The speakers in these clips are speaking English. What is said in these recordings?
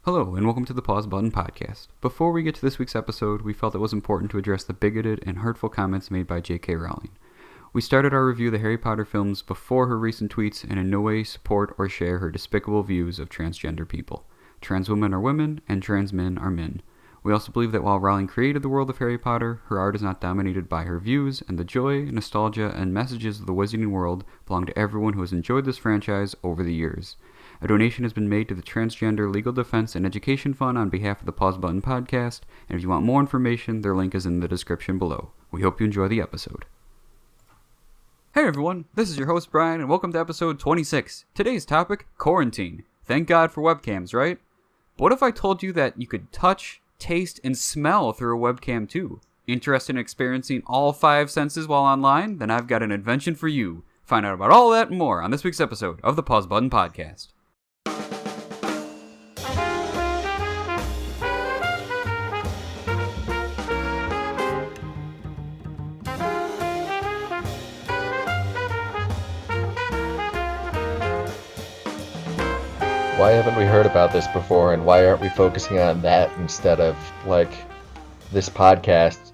Hello, and welcome to the Pause Button Podcast. Before we get to this week's episode, we felt it was important to address the bigoted and hurtful comments made by J.K. Rowling. We started our review of the Harry Potter films before her recent tweets and in no way support or share her despicable views of transgender people. Trans women are women, and trans men are men. We also believe that while Rowling created the world of Harry Potter, her art is not dominated by her views, and the joy, nostalgia, and messages of the wizarding world belong to everyone who has enjoyed this franchise over the years. A donation has been made to the Transgender Legal Defense and Education Fund on behalf of the Pause Button Podcast, and if you want more information, their link is in the description below. We hope you enjoy the episode. Hey everyone, this is your host Brian, and welcome to episode 26. Today's topic, quarantine. Thank God for webcams, right? But what if I told you that you could touch, taste, and smell through a webcam too? Interested in experiencing all 5 senses while online? Then I've got an invention for you. Find out about all that and more on this week's episode of the Pause Button Podcast. Why haven't we heard about this before, and why aren't we focusing on that instead of, this podcast?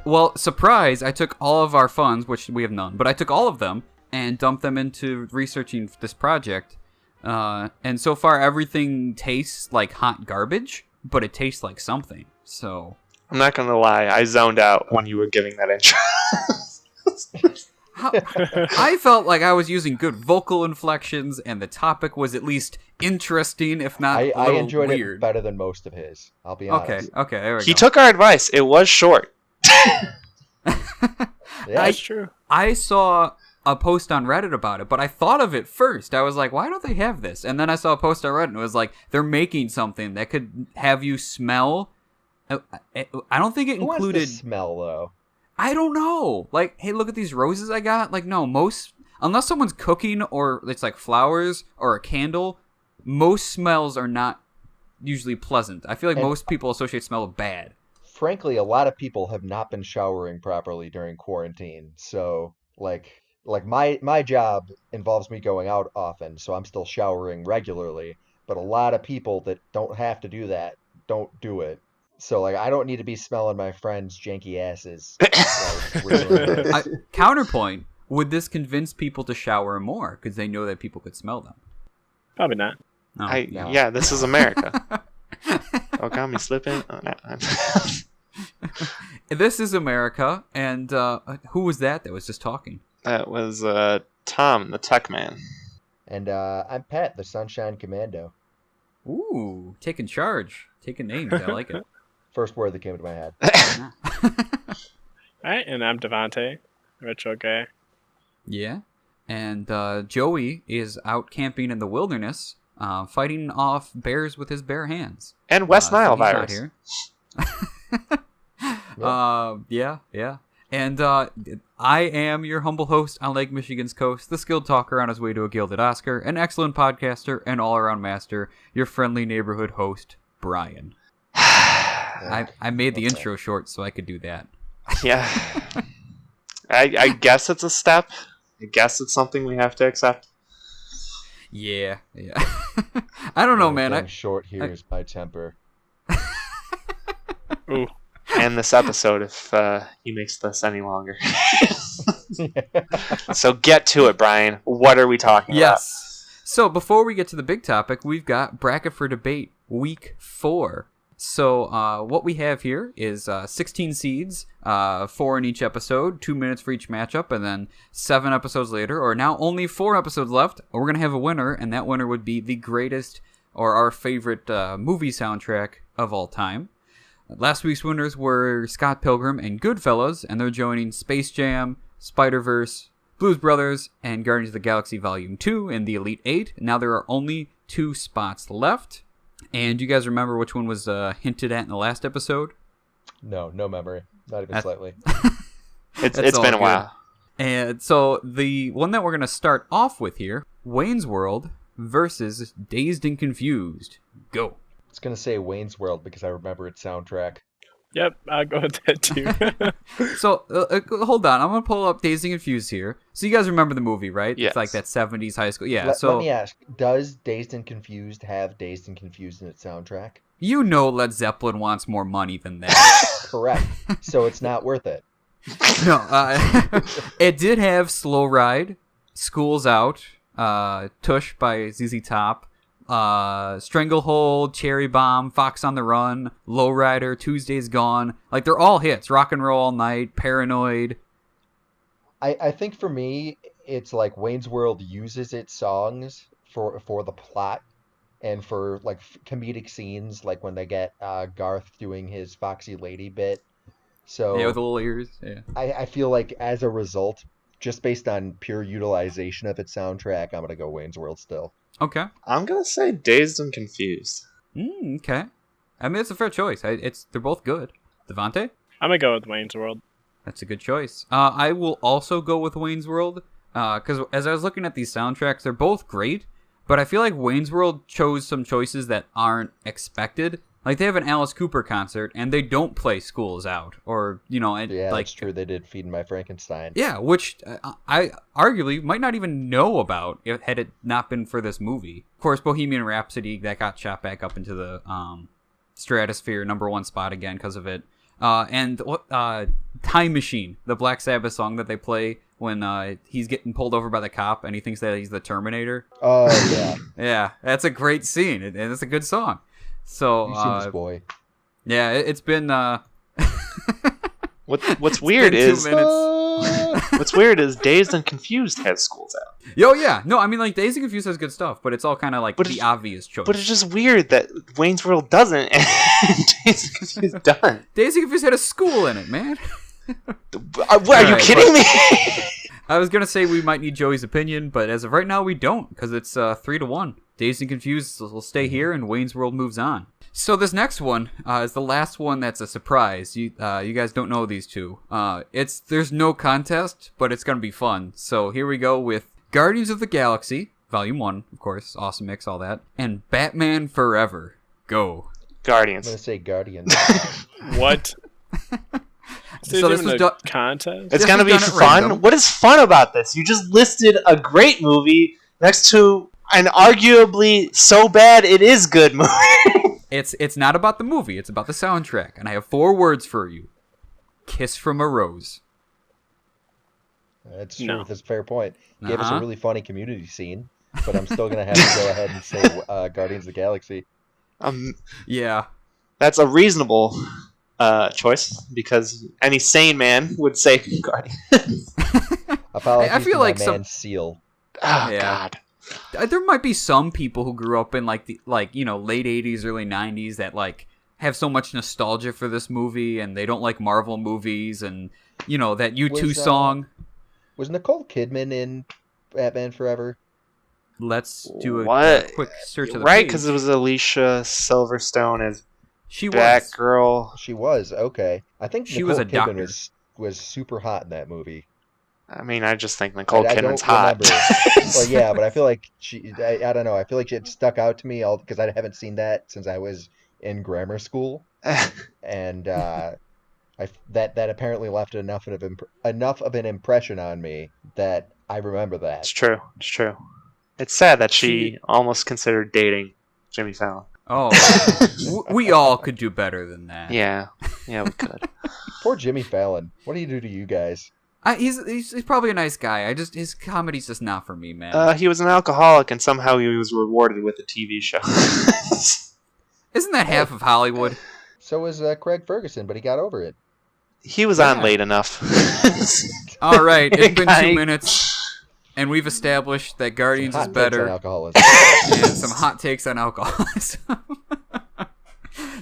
Well, surprise, I took all of our funds, which we have none, but I took all of them and dumped them into researching this project. And so far, everything tastes like hot garbage, but it tastes like something, so... I'm not gonna lie, I zoned out when you were giving that intro. I felt like I was using good vocal inflections, and the topic was at least interesting, if not a little I enjoyed weird. it better than most of his, I'll be honest. Okay, there we go. He took our advice. It was short. Yeah, That's true. I saw a post on Reddit about it, but I thought of it first. I was like, why don't they have this? And then I saw a post on Reddit, and it was like, they're making something that could have you smell. I don't think it Who included... wants to smell, though? I don't know. Like, hey, look at these roses I got. Like, no, unless someone's cooking or it's like flowers or a candle, most smells are not usually pleasant. I feel like most people associate smell with bad. Frankly, a lot of people have not been showering properly during quarantine, so, my job involves me going out often, so I'm still showering regularly, but a lot of people that don't have to do that don't do it. So, I don't need to be smelling my friends' janky asses. Counterpoint, would this convince people to shower more? Because they know that people could smell them. Probably not. No. No. Yeah, this is America. Oh, got me slipping. Oh, no. This is America, and who was that was just talking? That was Tom, the tech man. And I'm Pat, the Sunshine Commando. Ooh, taking charge. Taking names, I like it. First word that came to my head. Alright, and I'm Devontae, retro guy. Yeah, and Joey is out camping in the wilderness, fighting off bears with his bare hands. And West Nile so virus. Here. Yeah. And I am your humble host on Lake Michigan's coast, the skilled talker on his way to a gilded Oscar, an excellent podcaster, and all-around master, your friendly neighborhood host, Brian. I made the intro short so I could do that. Yeah. I guess it's a step. I guess it's something we have to accept. Yeah. I don't know, man. Short here is my temper. Ooh. And this episode, if he makes this any longer. So get to it, Brian. What are we talking about? Yes. So before we get to the big topic, we've got Bracket for Debate Week 4. So what we have here is 16 seeds, 4 in each episode, 2 minutes for each matchup, and then 7 episodes later, or now only 4 episodes left, we're going to have a winner, and that winner would be the greatest or our favorite movie soundtrack of all time. Last week's winners were Scott Pilgrim and Goodfellas, and they're joining Space Jam, Spider-Verse, Blues Brothers, and Guardians of the Galaxy Volume 2 in the Elite 8. Now there are only 2 spots left. And do you guys remember which one was hinted at in the last episode? No memory. Not even slightly. It's been a while. And so the one that we're going to start off with here, Wayne's World versus Dazed and Confused. Go. It's going to say Wayne's World because I remember its soundtrack. Yep, I'll go with that too. So, hold on. I'm going to pull up Dazed and Confused here. So, you guys remember the movie, right? Yes. It's like that 70s high school. Yeah, Let me ask, does Dazed and Confused have Dazed and Confused in its soundtrack? you know Led Zeppelin wants more money than that. Correct. So it's not worth it. No, it did have Slow Ride, School's Out, Tush by ZZ Top, Stranglehold, Cherry Bomb, Fox on the Run, Lowrider, Tuesday's Gone. Like, they're all hits. Rock and Roll All Night, Paranoid. I think for me, it's like Wayne's World uses its songs for the plot and for like comedic scenes, like when they get Garth doing his Foxy Lady bit. So Yeah, with the little ears. Yeah. I feel like as a result, just based on pure utilization of its soundtrack, I'm gonna go Wayne's World still. Okay. I'm gonna say Dazed and Confused. Okay. I mean, it's a fair choice. They're both good. Devontae? I'm gonna go with Wayne's World. That's a good choice. I will also go with Wayne's World, because as I was looking at these soundtracks, they're both great, but I feel like Wayne's World chose some choices that aren't expected. Like, they have an Alice Cooper concert, and they don't play School's Out, or, and, Yeah, like, that's true. They did Feeding My Frankenstein. yeah, which I arguably might not even know about had it not been for this movie. Of course, Bohemian Rhapsody, that got shot back up into the stratosphere, #1 spot again because of it. And Time Machine, the Black Sabbath song that they play when he's getting pulled over by the cop and he thinks that he's the Terminator. Oh, yeah. Yeah, that's a great scene, and it's a good song. So, You've seen this boy. yeah, it's been... What's weird been 2 is minutes. what's weird is Dazed and Confused has School's Out. Yo, yeah. No, I mean, like, Dazed and Confused has good stuff, but it's all kind of like But the it's- obvious choice. But it's just weird that Wayne's World doesn't and Dazed and Confused doesn't. Dazed and Confused had a school in it, man. What, are you Alright, kidding me? I was gonna say we might need Joey's opinion, but as of right now, we don't, because it's 3-1. Dazed and Confused will stay here, and Wayne's World moves on. So this next one is the last one that's a surprise. You guys don't know these two. There's no contest, but it's gonna be fun. So here we go with Guardians of the Galaxy, Volume 1, of course, awesome mix, all that, and Batman Forever. Go. I'm Guardians. gonna say Guardians. What? So this was done. contest. It's This gonna was be done at fun. random. What is fun about this? You just listed a great movie next to an arguably so bad it is good movie. It's not about the movie. It's about the soundtrack, and I have 4 words for you: Kiss from a Rose. That's true. No. That's a fair point. Gave us Uh-huh. a really funny community scene, but I'm still gonna have to go ahead and say Guardians of the Galaxy. Yeah. That's a reasonable choice because any sane man would say Guardians. Apologies I feel to like my some- man Seal. Oh Yeah. God. There might be some people who grew up in late 80s, early 90s that like have so much nostalgia for this movie, and they don't like Marvel movies, and that U2 Was, song. Was Nicole Kidman in Batman Forever? Let's do a What? quick search of the Right, page. because it was Alicia Silverstone as She was. Batgirl. She was okay. I think She Nicole was a Kidman doctor. was super hot in that movie. I mean, I just think Nicole I Kidman's don't hot. Well, yeah, but I feel like I don't know. I feel like it stuck out to me all because I haven't seen that since I was in grammar school, and that apparently left enough of an impression on me that I remember that. It's true. It's true. It's sad that she almost considered dating Jimmy Fallon. Oh, we all could do better than that. Yeah, we could. Poor Jimmy Fallon. What do you do to you guys? He's probably a nice guy. His comedy's just not for me, man. He was an alcoholic, and somehow he was rewarded with a TV show. Isn't that half of Hollywood? So was Craig Ferguson, but he got over it. He was Yeah. on late enough. All right, it's been 2 Guy. minutes, and we've established that Guardians is Hot takes on better, alcoholism. and some hot takes on alcoholism.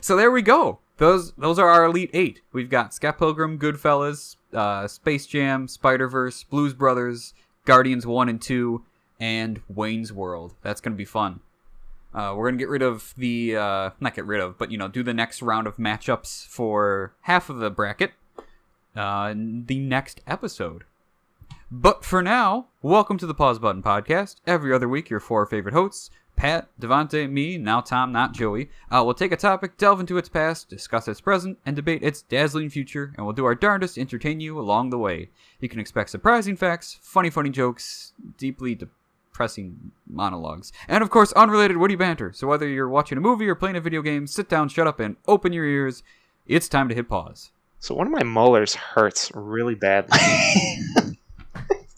So there we go. Those are our Elite 8. We've got Scott Pilgrim, Goodfellas, Space Jam, Spider-Verse, Blues Brothers, Guardians 1 and 2, and Wayne's World. That's going to be fun. We're going to get rid of the... not get rid of, but, do the next round of matchups for half of the bracket in the next episode. But for now, welcome to the Pause Button Podcast. Every other week, your 4 favorite hosts, Pat, Devontae, me, now Tom, not Joey, will take a topic, delve into its past, discuss its present, and debate its dazzling future, and we'll do our darndest to entertain you along the way. You can expect surprising facts, funny jokes, deeply depressing monologues, and of course, unrelated witty banter. So whether you're watching a movie or playing a video game, sit down, shut up, and open your ears. It's time to hit pause. So one of my molars hurts really badly.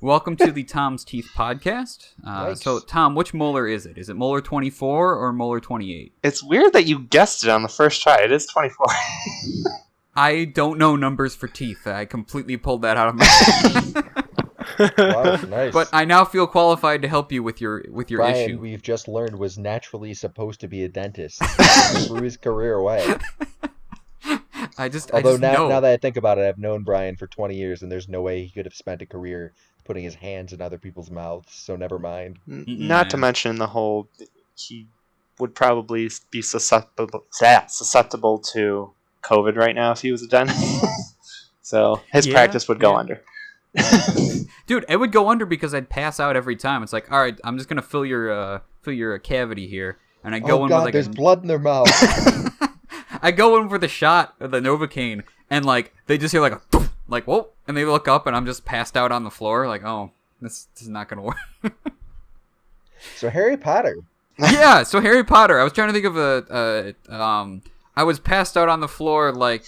Welcome to the Tom's Teeth podcast. Nice. So, Tom, which molar is it? Is it molar 24 or molar 28? It's weird that you guessed it on the first try. It is 24. I don't know numbers for teeth. I completely pulled that out of my Wow, nice. But I now feel qualified to help you with your Brian, issue. we've just learned, was naturally supposed to be a dentist. Threw his career away. Although now that I think about it, I've known Brian for 20 years, and there's no way he could have spent a career putting his hands in other people's mouths, so never mind. Not to mention the whole, he would probably be susceptible to COVID right now if he was a dentist. So his practice would go under. Dude, it would go under because I'd pass out every time. It's like, all right, I'm just gonna fill your cavity here, and I go in God, with like there's blood in their mouth. I go in for the shot of the Novocaine, and like they just hear like a thump, like whoa, and they look up, and I'm just passed out on the floor. Like, oh, this is not gonna work. So Harry Potter. Yeah, so Harry Potter. I was trying to think of I was passed out on the floor like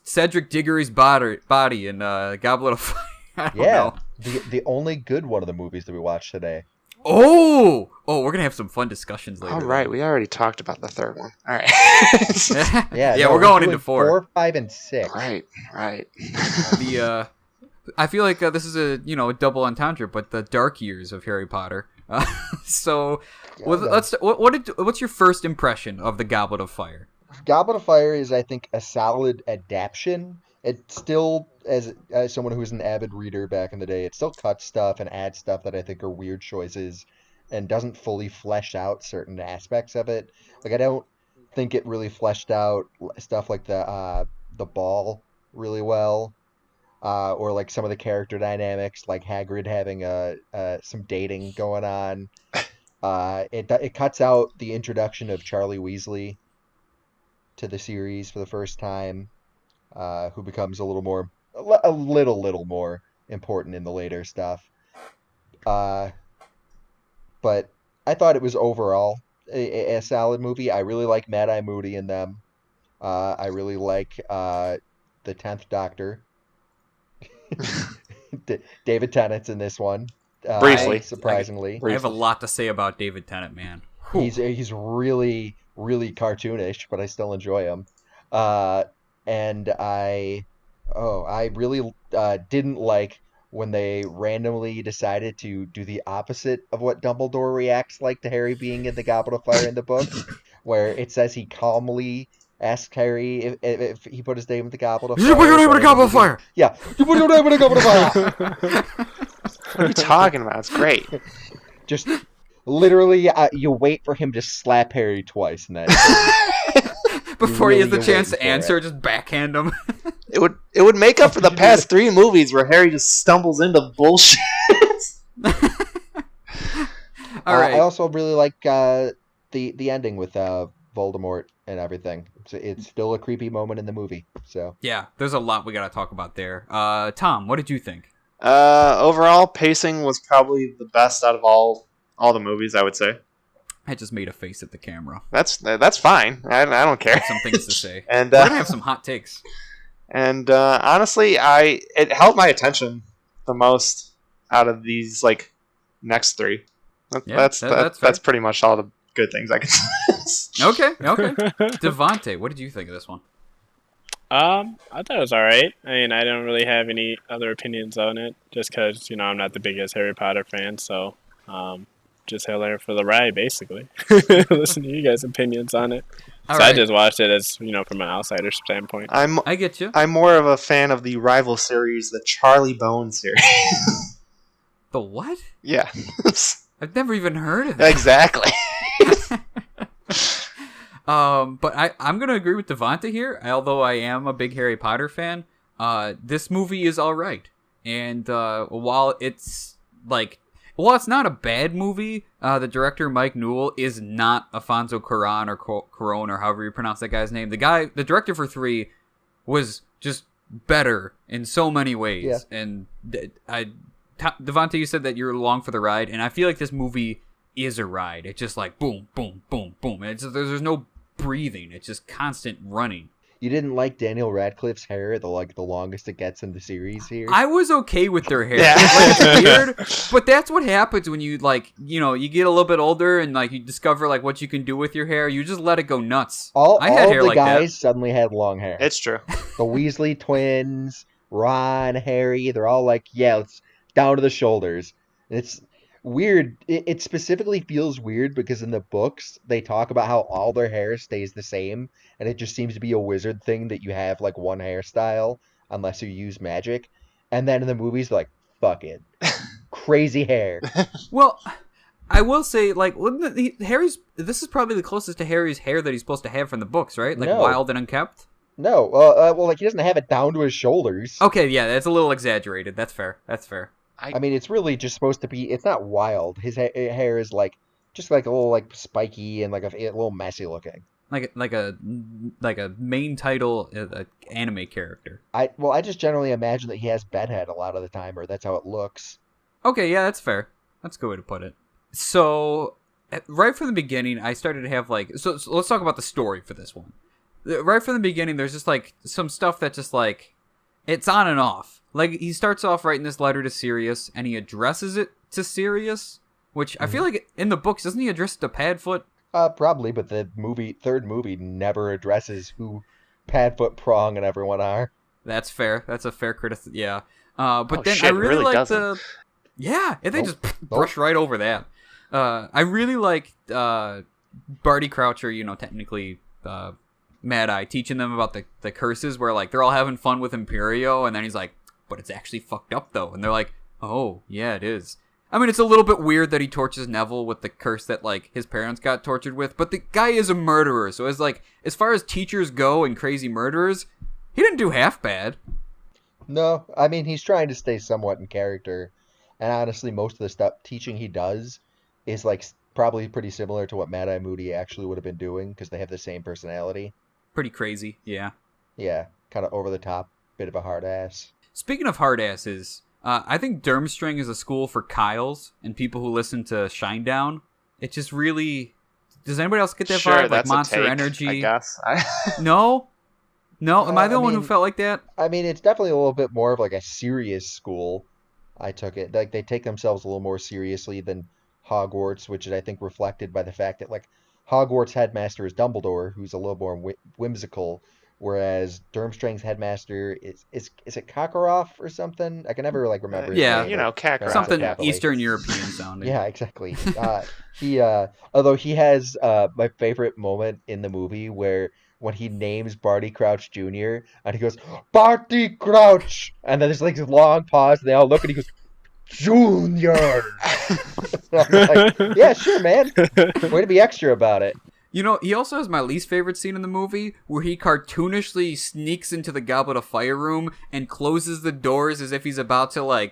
Cedric Diggory's body in Goblet of Fire. I don't know. The only good one of the movies that we watched today. Oh, we're gonna have some fun discussions later. All right, we already talked about the third one. All right. Yeah, we're going into 4. 4, 5, and 6. Right. I feel like this is a double entendre, but the dark years of Harry Potter. So, what's your first impression of the Goblet of Fire? Goblet of Fire is, I think, a solid adaptation. It still, as someone who was an avid reader back in the day, it still cuts stuff and adds stuff that I think are weird choices and doesn't fully flesh out certain aspects of it. Like, I don't think it really fleshed out stuff like the ball really well, or like some of the character dynamics, like Hagrid having some dating going on. It cuts out the introduction of Charlie Weasley to the series for the first time. Who becomes a little more important in the later stuff. But I thought it was overall a solid movie. I really like Mad-Eye Moody in them. I really like the 10th Doctor. David Tennant's in this one. Briefly. Surprisingly. I have a lot to say about David Tennant, man. He's really, really cartoonish, but I still enjoy him. And I really didn't like when they randomly decided to do the opposite of what Dumbledore reacts like to Harry being in the Goblet of Fire in the book, where it says he calmly asked Harry if he put his name in the Goblet of Fire. You put your name in the Goblet of Fire! Yeah, you put your name in the Goblet of Fire! What are you talking about? It's great. Just literally, you wait for him to slap Harry twice, and that. Before he has the chance to answer, just backhand him. It would make up for the past 3 movies where Harry just stumbles into bullshit. All right. I also really like the ending with Voldemort and everything. It's still a creepy moment in the movie. So yeah, there's a lot we gotta talk about there. Tom, what did you think? Overall, pacing was probably the best out of all the movies, I would say. I just made a face at the camera. That's fine. I don't care. Some things to say. And we're gonna have some hot takes. And honestly, it held my attention the most out of these next 3. That's pretty much all the good things I can say. Okay. Devontae, what did you think of this one? I thought it was alright. I mean, I don't really have any other opinions on it, just because, I'm not the biggest Harry Potter fan, so, just there for the ride, basically. Listen to you guys' opinions on it. I just watched it as, from an outsider standpoint. I get you. I'm more of a fan of the rival series, the Charlie Bone series. The what? Yeah. I've never even heard of it. Exactly. But I'm going to agree with Devonta here, although I am a big Harry Potter fan. This movie is all right. And while it's While it's not a bad movie, the director, Mike Newell, is not Alfonso Cuarón or Cuarón or however you pronounce that guy's name. The director for 3 was just better in so many ways. Yeah. And Devonta, you said that you're along for the ride, and I feel like this movie is a ride. It's just like boom, boom, boom, boom. There's no breathing. It's just constant running. You didn't like Daniel Radcliffe's hair, the longest it gets in the series here? I was okay with their hair. Yeah. It's weird, but that's what happens when you you get a little bit older and you discover what you can do with your hair. You just let it go nuts. I had hair the like guys that. Suddenly had long hair. It's true. The Weasley twins, Ron, Harry, they're all it's down to the shoulders. It's weird. It specifically feels weird because in the books they talk about how all their hair stays the same, and it just seems to be a wizard thing that you have one hairstyle unless you use magic. And then in the movies, they're fuck it, crazy hair. Well, I will say Harry's. This is probably the closest to Harry's hair that he's supposed to have from the books, right? No. Wild and unkempt. No, he doesn't have it down to his shoulders. Okay, yeah, that's a little exaggerated. That's fair. I mean, it's really just supposed to be. It's not wild. His hair is just a little spiky and a little messy looking. Like a main title anime character. I just generally imagine that he has bedhead a lot of the time, or that's how it looks. Okay, yeah, that's fair. That's a good way to put it. So, right from the beginning, I started to have so let's talk about the story for this one. Right from the beginning, there's just some stuff that just it's on and off. He starts off writing this letter to Sirius, and he addresses it to Sirius, which I feel like in the books, doesn't he address it to Padfoot? Probably, but the third movie never addresses who Padfoot, Prong, and everyone are. That's fair. That's a fair criticism. Yeah. But then shit, I really like doesn't. Yeah, and they just brush right over that. I really like Barty Croucher, technically Mad Eye, teaching them about the curses where they're all having fun with Imperio, and then he's like, but it's actually fucked up though. And they're like, oh, yeah, it is. I mean, it's a little bit weird that he tortures Neville with the curse that his parents got tortured with, but the guy is a murderer. So as far as teachers go and crazy murderers, he didn't do half bad. No, I mean, he's trying to stay somewhat in character. And honestly, most of the stuff teaching he does is probably pretty similar to what Mad Eye Moody actually would have been doing, because they have the same personality. Pretty crazy, yeah. Yeah, kind of over the top, bit of a hard ass. Speaking of hard asses, I think Durmstrang is a school for Kyles and people who listen to Shinedown. It just really... Does anybody else get that vibe? That's Monster a take, Energy? I guess. No? Am I the one who felt like that? I mean, it's definitely a little bit more of a serious school. I took it. They take themselves a little more seriously than Hogwarts, which is, I think, reflected by the fact that, Hogwarts headmaster is Dumbledore, who's a little more whimsical, whereas Durmstrang's headmaster is it Karkaroff or something? I can never remember. Yeah, Karkaroff. Something Eastern European sounding. Yeah, exactly. Although he has my favorite moment in the movie when he names Barty Crouch Jr. and he goes, Barty Crouch! And then there's this long pause, and they all look, and he goes, Junior! Yeah, sure, man. Way to be extra about it. He also has my least favorite scene in the movie, where he cartoonishly sneaks into the Goblet of Fire room and closes the doors as if he's about to, I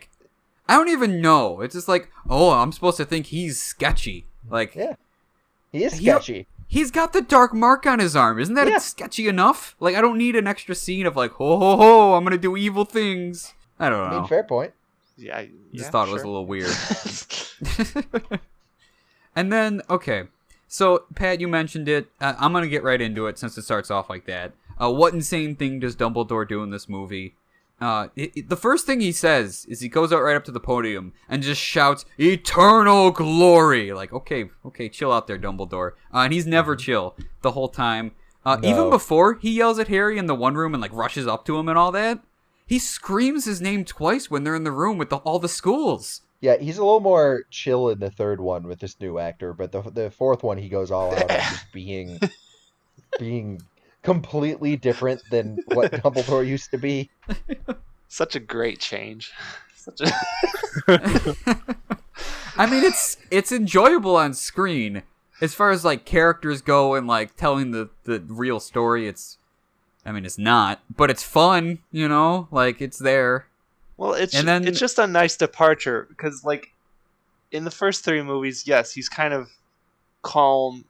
don't even know. It's just oh, I'm supposed to think he's sketchy. Yeah, he is sketchy. He's got the dark mark on his arm. Isn't that sketchy enough? I don't need an extra scene of ho ho ho, I'm gonna do evil things. I don't know. I mean, fair point. Yeah, just thought it was a little weird. And then, okay. So, Pat, you mentioned it. I'm going to get right into it since it starts off like that. What insane thing does Dumbledore do in this movie? The first thing he says is he goes out right up to the podium and just shouts, eternal glory! Okay, chill out there, Dumbledore. And he's never chill the whole time. No. Even before he yells at Harry in the one room and rushes up to him and all that, he screams his name twice when they're in the room with all the schools. Yeah, he's a little more chill in the third one with this new actor, but the fourth one he goes all out on just being completely different than what Dumbledore used to be. Such a great change. I mean, it's enjoyable on screen as far as characters go and telling the real story. It's not, but it's fun, it's there. Well, it's just a nice departure because in the first 3 movies, yes, he's kind of calm.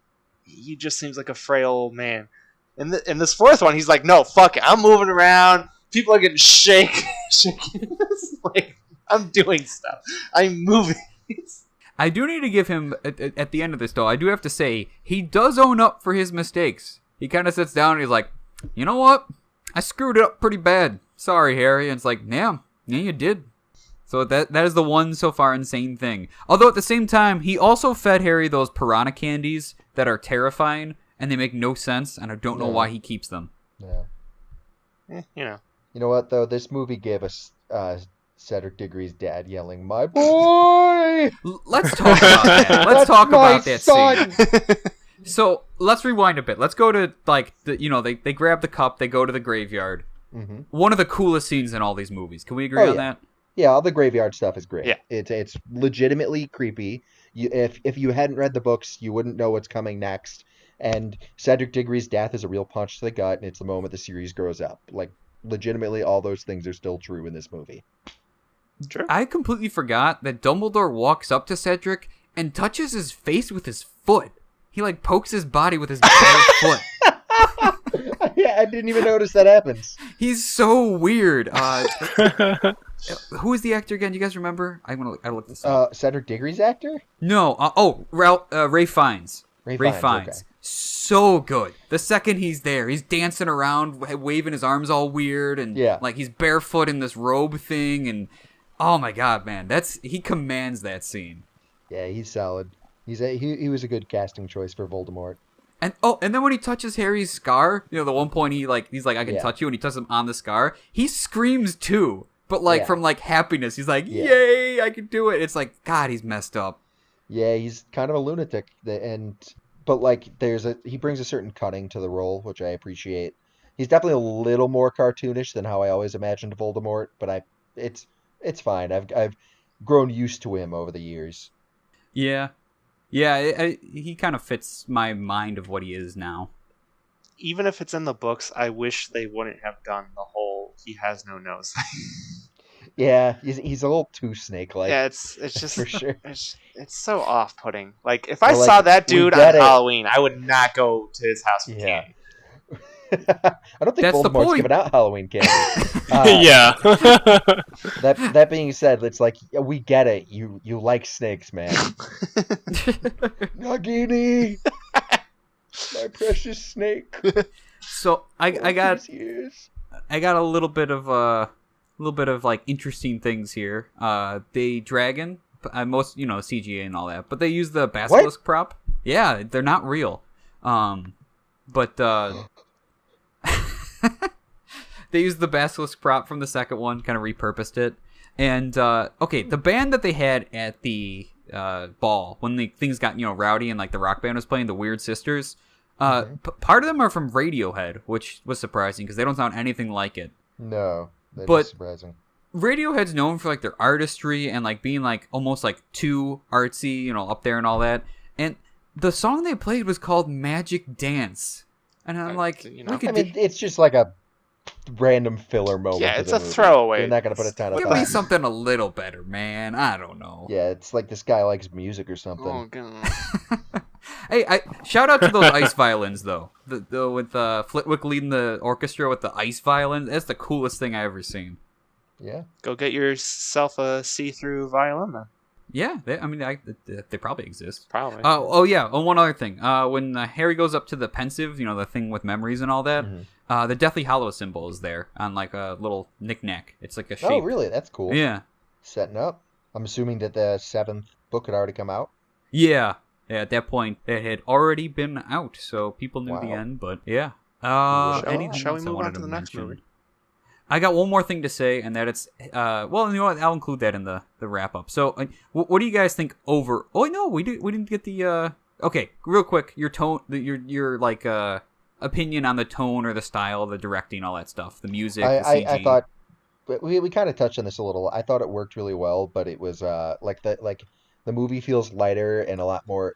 He just seems like a frail old man. In this 4th one, he's like, no, fuck it, I'm moving around. People are getting shaken. Like, I'm doing stuff. I'm moving. I do need to give him, at the end of this, though, I do have to say, he does own up for his mistakes. He kind of sits down and he's like, you know what? I screwed it up pretty bad. Sorry, Harry. And it's like, yeah, you did. So that is the one so far insane thing. Although at the same time, he also fed Harry those piranha candies that are terrifying, and they make no sense, and I don't know why he keeps them. Yeah. You know what, though? This movie gave us Cedric Diggory's dad yelling, "My boy!" Let's talk about that. Let's talk about that son. scene. So let's rewind a bit. Let's go to, like, they grab the cup, they go to the graveyard. Mm-hmm. One of the coolest scenes in all these movies. Can we agree on that? Yeah, all the graveyard stuff is great. Yeah. It's legitimately creepy. If you hadn't read the books, you wouldn't know what's coming next. And Cedric Diggory's death is a real punch to the gut, and it's the moment the series grows up. Like, legitimately, all those things are still true in this movie. Sure. I completely forgot that Dumbledore walks up to Cedric and touches his face with his foot. He, like, pokes his body with his bare foot. Yeah, I didn't even notice that happens. He's so weird. Who is the actor again? Do you guys remember? I look this up. Cedric Diggory's actor? No. Ray Fiennes. Ray Fiennes. Okay. So good. The second he's there, he's dancing around, waving his arms all weird, and like he's barefoot in this robe thing, and oh my god, man, he commands that scene. Yeah, he's solid. He was a good casting choice for Voldemort. And then when he touches Harry's scar, the one point he's like, I can touch you, and he touches him on the scar, he screams too. But from happiness, he's like, yay, I can do it. It's like, God, he's messed up. Yeah, he's kind of a lunatic, but like he brings a certain cunning to the role, which I appreciate. He's definitely a little more cartoonish than how I always imagined Voldemort, but it's fine. I've grown used to him over the years. Yeah, he kind of fits my mind of what he is now. Even if it's in the books, I wish they wouldn't have done the whole "he has no nose" thing. Yeah, he's a little too snake-like. Yeah, it's just for sure. It's so off-putting. Like, if I saw that dude on Halloween, I would not go to his house with candy. I don't think Voldemort's giving out Halloween candy. Yeah. That being said, it's like, we get it. You like snakes, man. Nagini, my precious snake. So I got a little bit of like interesting things here. The dragon, most CGA and all that, but they use the basilisk prop. Yeah, they're not real. But they used the basilisk prop from the second one, kind of repurposed it. And the band that they had at the ball when things got rowdy and like the rock band was playing, the Weird Sisters. Part of them are from Radiohead, which was surprising because they don't sound anything like it. No. But surprising. Radiohead's known for like their artistry and like being like almost like too artsy, up there and all that. And the song they played was called Magic Dance. And I'm like, it's just like a random filler moment. Yeah, it's a throwaway. They're not going to put a ton of Give me something a little better, man. I don't know. Yeah, it's like this guy likes music or something. Oh, God. Hey, shout out to those ice violins, though. With Flitwick leading the orchestra with the ice violins. That's the coolest thing I've ever seen. Yeah. Go get yourself a see-through violin, then. Yeah, they probably exist. Probably. One other thing. When Harry goes up to the pensive, the thing with memories and all that, the Deathly Hallows symbol is there on like a little knick-knack. It's like a shape. Oh, really? That's cool. Yeah. Setting up. I'm assuming that the 7th book had already come out. Yeah. Yeah, at that point, it had already been out, so people knew the end, but yeah. Shall we move on to the next movie? I got one more thing to say, and that it's, well, you know what, I'll include that in the wrap-up. So, what do you guys think over... Oh, no, we didn't get the, Okay, real quick, your tone, your like, opinion on the tone or the style, the directing, all that stuff, the music, the CG. I thought... We kind of touched on this a little. I thought it worked really well, but it was, the movie feels lighter and a lot more...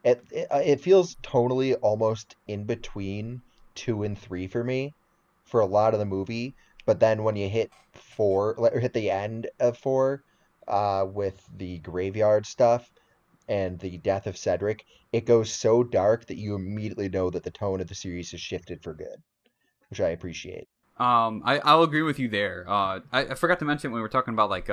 It feels tonally almost in between 2 and 3 for me, for a lot of the movie. But then when you hit 4, or hit the end of 4, with the graveyard stuff and the death of Cedric, it goes so dark that you immediately know that the tone of the series has shifted for good, which I appreciate. I'll agree with you there. I forgot to mention when we were talking about like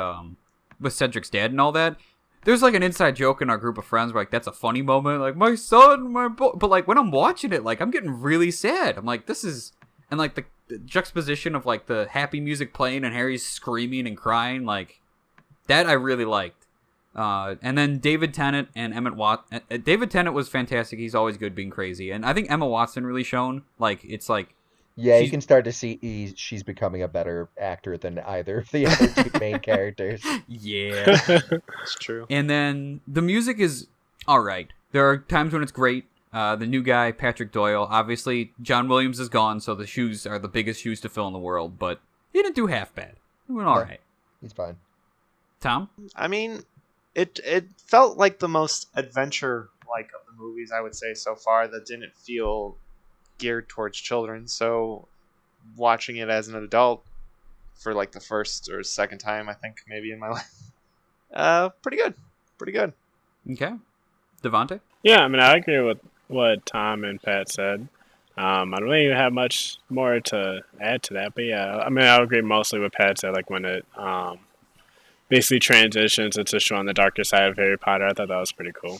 with Cedric's dad and all that. There's like an inside joke in our group of friends where like that's a funny moment, like my son, my boy. But like when I'm watching it, like I'm getting really sad. I'm like, this is, and like the juxtaposition of like the happy music playing and Harry's screaming and crying, like that I really liked. And then David Tennant and Emmett Watson. David Tennant was fantastic. He's always good being crazy, and I think Emma Watson really shone. Like it's like. Yeah, you can start to see she's becoming a better actor than either of the other two main characters. Yeah. It's true. And then the music is all right. There are times when it's great. The new guy, Patrick Doyle, obviously John Williams is gone, so the shoes are the biggest shoes to fill in the world, but he didn't do half bad. He went all right. He's fine. Tom? I mean, it felt like the most adventure-like of the movies, I would say, so far, that didn't feel geared towards children. So watching it as an adult for like the first or second time, I think maybe in my life, pretty good. Okay. Devontae? Yeah, I mean, I agree with what Tom and Pat said. I don't really have much more to add to that, but yeah, I mean, I agree mostly with Pat said, like when it basically transitions into showing the darker side of Harry Potter. I thought that was pretty cool.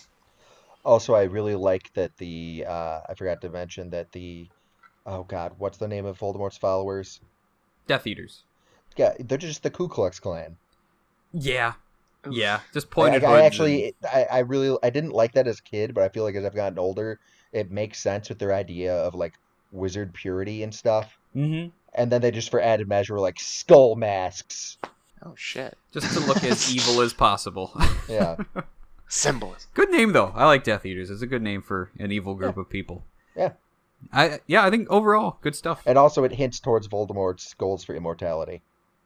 Also, I really like that I forgot to mention that oh God, what's the name of Voldemort's followers? Death Eaters. Yeah, they're just the Ku Klux Klan. Yeah. Yeah, just pointed I actually, I really, I didn't like that as a kid, but I feel like as I've gotten older, it makes sense with their idea of like wizard purity and stuff. Mm-hmm. And then they just, for added measure, were like skull masks. Oh shit! Just to look as evil as possible. Yeah. Symbolism. Good name though. I like Death Eaters. It's a good name for an evil group of people. Yeah. I think overall good stuff. And also it hints towards Voldemort's goals for immortality.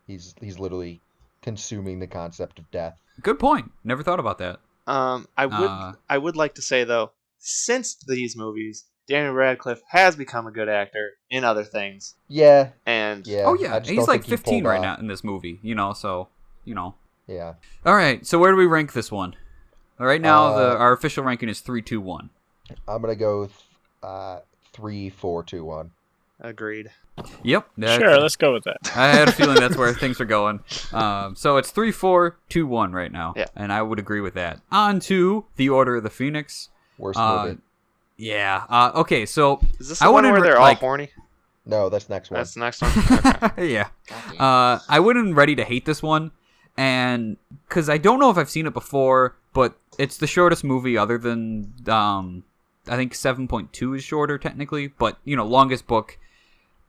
He's literally consuming the concept of death. Good point. Never thought about that. I would like to say though, since these movies, Daniel Radcliffe has become a good actor in other things. Yeah. And yeah. Oh yeah, he's like 15 right now in this movie, so. Yeah. All right, so where do we rank this one? Right now, our official ranking is 3-2-1. I'm gonna go 3-4-2-1. Agreed. Yep. Sure, let's go with that. I had a feeling that's where things are going. So it's 3-4-2-1 right now. Yeah. And I would agree with that. On to the Order of the Phoenix. Worst movie. Yeah. Okay, so is this the one where they're all horny? No, that's next one. That's the next one. Okay. Yeah. I went in ready to hate this one, and because I don't know if I've seen it before, but it's the shortest movie other than I think 7.2 is shorter technically, but longest book.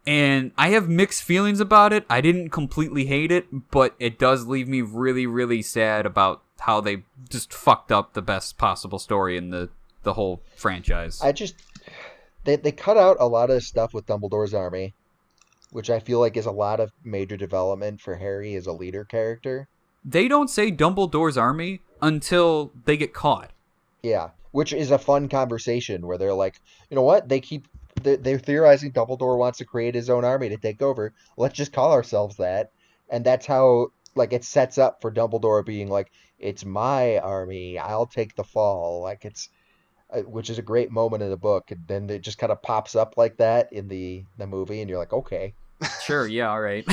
And I have mixed feelings about it. I didn't completely hate it, but it does leave me really, really sad about how they just fucked up the best possible story in the whole franchise. They cut out a lot of stuff with Dumbledore's army, which I feel like is a lot of major development for Harry as a leader character. They don't say Dumbledore's army until they get caught. Yeah, which is a fun conversation where they're like, you know what? They're theorizing Dumbledore wants to create his own army to take over. Let's just call ourselves that. And that's how like it sets up for Dumbledore being like, it's my army. I'll take the fall. Like which is a great moment in the book. And then it just kind of pops up like that in the movie. And you're like, okay. Sure. Yeah. All right.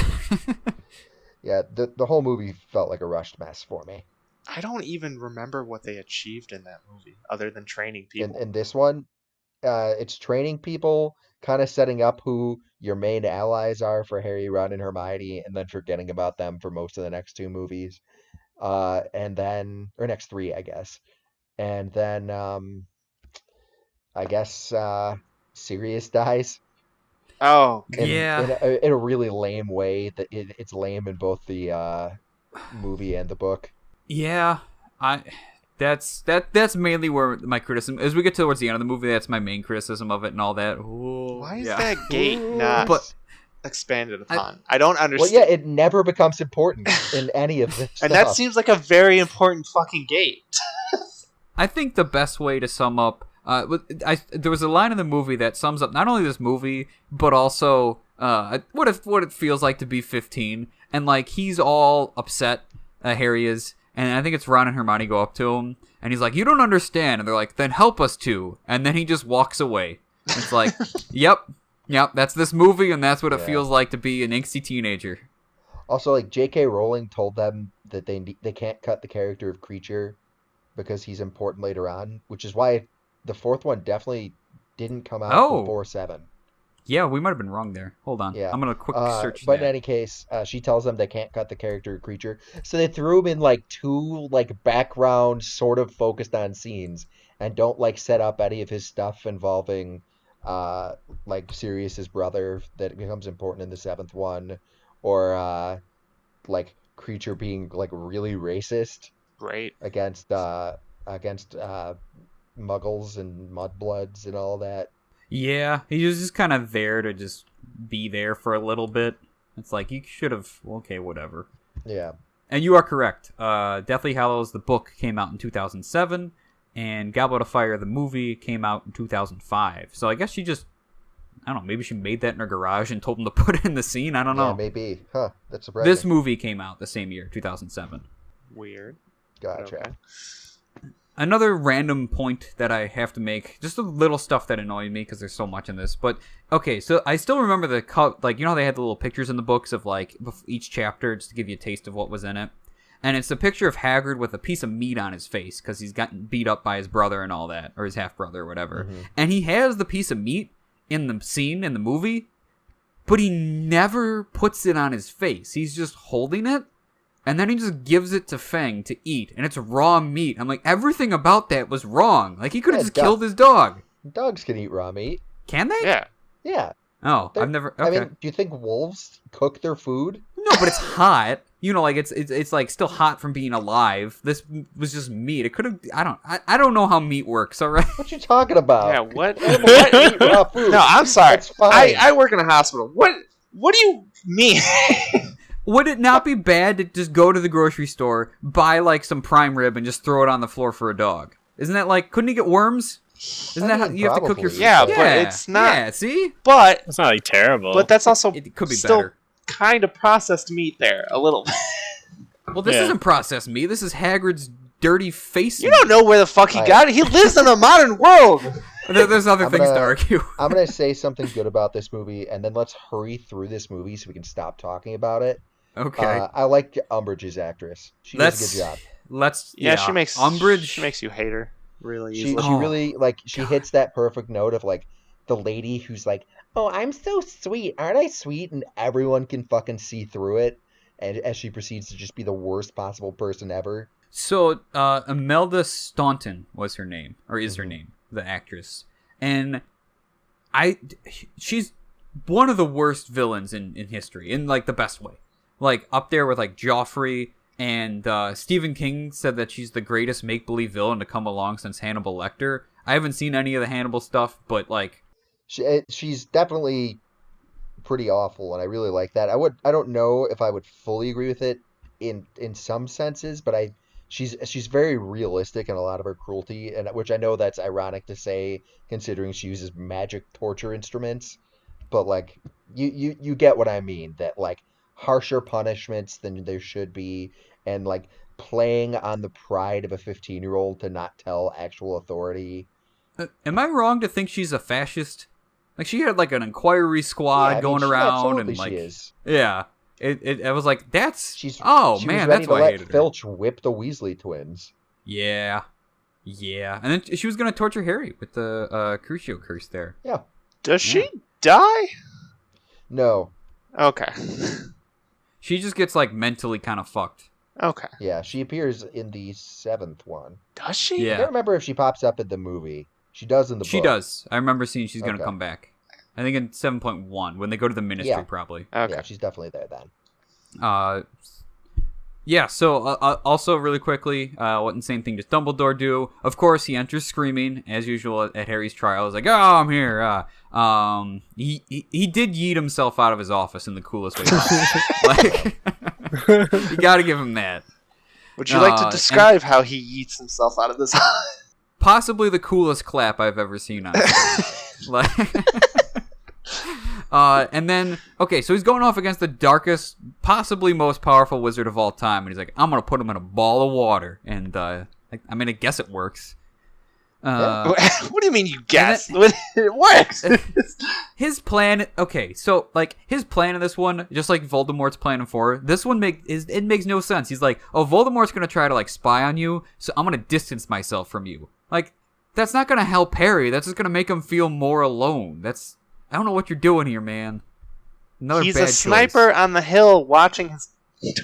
Yeah. The whole movie felt like a rushed mess for me. I don't even remember what they achieved in that movie other than training people. In this one, it's training people, kind of setting up who your main allies are for Harry, Ron, and Hermione, and then forgetting about them for most of the next two movies. Or next three, I guess. And then, I guess, Sirius dies. Oh, yeah. In a really lame way. That it's lame in both the movie and the book. Yeah, That's mainly where my criticism, as we get towards the end of the movie, that's my main criticism of it and all that. Ooh, why is that gate not expanded upon? I don't understand. Well, yeah, it never becomes important in any of this and stuff. that seems like a very important fucking gate. I think the best way to sum up, there was a line in the movie that sums up not only this movie, but also what it feels like to be 15. And like he's all upset, Harry is, And I think it's Ron and Hermione go up to him, and he's like, "You don't understand." And they're like, "Then help us to." And then he just walks away. It's like, yep, that's this movie, and that's what it feels like to be an angsty teenager. Also, like, J.K. Rowling told them that they can't cut the character of Creature because he's important later on, which is why the fourth one definitely didn't come out before 7. Yeah, we might have been wrong there. Hold on. Yeah. I'm going to quick search But that. in any case, she tells them they can't cut the character of Creature. So they threw him in, like, 2, like, background sort of focused on scenes and don't, like, set up any of his stuff involving, like, Sirius's brother that becomes important in the 7th one, or, like, Creature being, like, really racist. Right. Against muggles and mudbloods and all that. Yeah, he was just kind of there to just be there for a little bit. It's like, you should have... Okay, whatever. Yeah. And you are correct. Deathly Hallows, the book, came out in 2007, and Goblet of Fire, the movie, came out in 2005. So I guess she just... I don't know, maybe she made that in her garage and told him to put it in the scene? I don't know. Yeah, maybe. Huh, that's surprising. This movie came out the same year, 2007. Weird. Gotcha. Okay. Another random point that I have to make, just a little stuff that annoyed me because there's so much in this. But okay, so I still remember like, you know how they had the little pictures in the books of like each chapter just to give you a taste of what was in it, and it's a picture of Hagrid with a piece of meat on his face because he's gotten beat up by his brother and all that, or his half brother or whatever, and he has the piece of meat in the scene in the movie, but he never puts it on his face. He's just holding it. And then he just gives it to Fang to eat, and it's raw meat. I'm like, everything about that was wrong. Like, he could have just killed his dog. Dogs can eat raw meat. Can they? Yeah. Yeah. Oh, I've never... Okay. I mean, do you think wolves cook their food? No, but it's hot. You know, like, it's like still hot from being alive. This was just meat. It could have... I don't know how meat works, all right? What you talking about? Yeah, what? What eat raw food? No, I'm sorry. That's fine. I work in a hospital. What do you mean? Would it not be bad to just go to the grocery store, buy, like, some prime rib, and just throw it on the floor for a dog? Isn't that, like, couldn't he get worms? Isn't that how you have to cook your food? Yeah, but it's not... Yeah, see? But... It's not, like, terrible. But that's also it could be still better. Kind of processed meat there, a little bit. Well, this isn't processed meat. This is Hagrid's dirty face. You don't know where the fuck he got it. He lives in a modern world. There's other things to argue. I'm going to say something good about this movie, and then let's hurry through this movie so we can stop talking about it. Okay. I like Umbridge's actress. She does a good job. She makes Umbridge. She makes you hate her really She easily. really, like, she hits that perfect note of, like, the lady who's like, "Oh, I'm so sweet. Aren't I sweet?" And everyone can fucking see through it. And as she proceeds to just be the worst possible person ever. So, Imelda Staunton was her name, or is her name, the actress. And she's one of the worst villains in history, in, like, the best way. Like, up there with, like, Joffrey, and Stephen King said that she's the greatest make-believe villain to come along since Hannibal Lecter. I haven't seen any of the Hannibal stuff, but, like... She's definitely pretty awful, and I really like that. I don't know if I would fully agree with it in some senses, but she's very realistic in a lot of her cruelty, and which I know that's ironic to say considering she uses magic torture instruments, but, like, you get what I mean, that, like, harsher punishments than there should be, and, like, playing on the pride of a 15-year-old to not tell actual authority. Am I wrong to think she's a fascist? Like, she had, like, an inquiry squad going around, and, like, she is. Yeah, I was like, that's She was man, ready that's why I hated her. Filch whip the Weasley twins. Yeah, and then she was gonna torture Harry with the Crucio curse there. Yeah. Does she die? No. Okay. She just gets, like, mentally kind of fucked. Okay. Yeah, she appears in the 7th one. Does she? Yeah. I don't remember if she pops up in the movie. She does in the book. She does. I remember seeing she's going to Okay. come back. I think in 7.1, when they go to the Ministry, probably. Okay. Yeah, she's definitely there then. Yeah, so also really quickly, what insane thing does Dumbledore do? Of course, he enters screaming, as usual at Harry's trial. He's like, "Oh, I'm here." He did yeet himself out of his office in the coolest way possible. Like, you got to give him that. Would you like to describe how he eats himself out of this? Possibly the coolest clap I've ever seen on screen. Like, And then, okay, so he's going off against the darkest, possibly most powerful wizard of all time. And he's like, I'm going to put him in a ball of water. And, I guess it works. What do you mean you guess? It works. His plan, okay, so, like, his plan in this one, just like Voldemort's plan in 4, this one it makes no sense. He's like, oh, Voldemort's going to try to, like, spy on you, so I'm going to distance myself from you. Like, that's not going to help Harry. That's just going to make him feel more alone. I don't know what you're doing here, man. He's a sniper on the hill watching his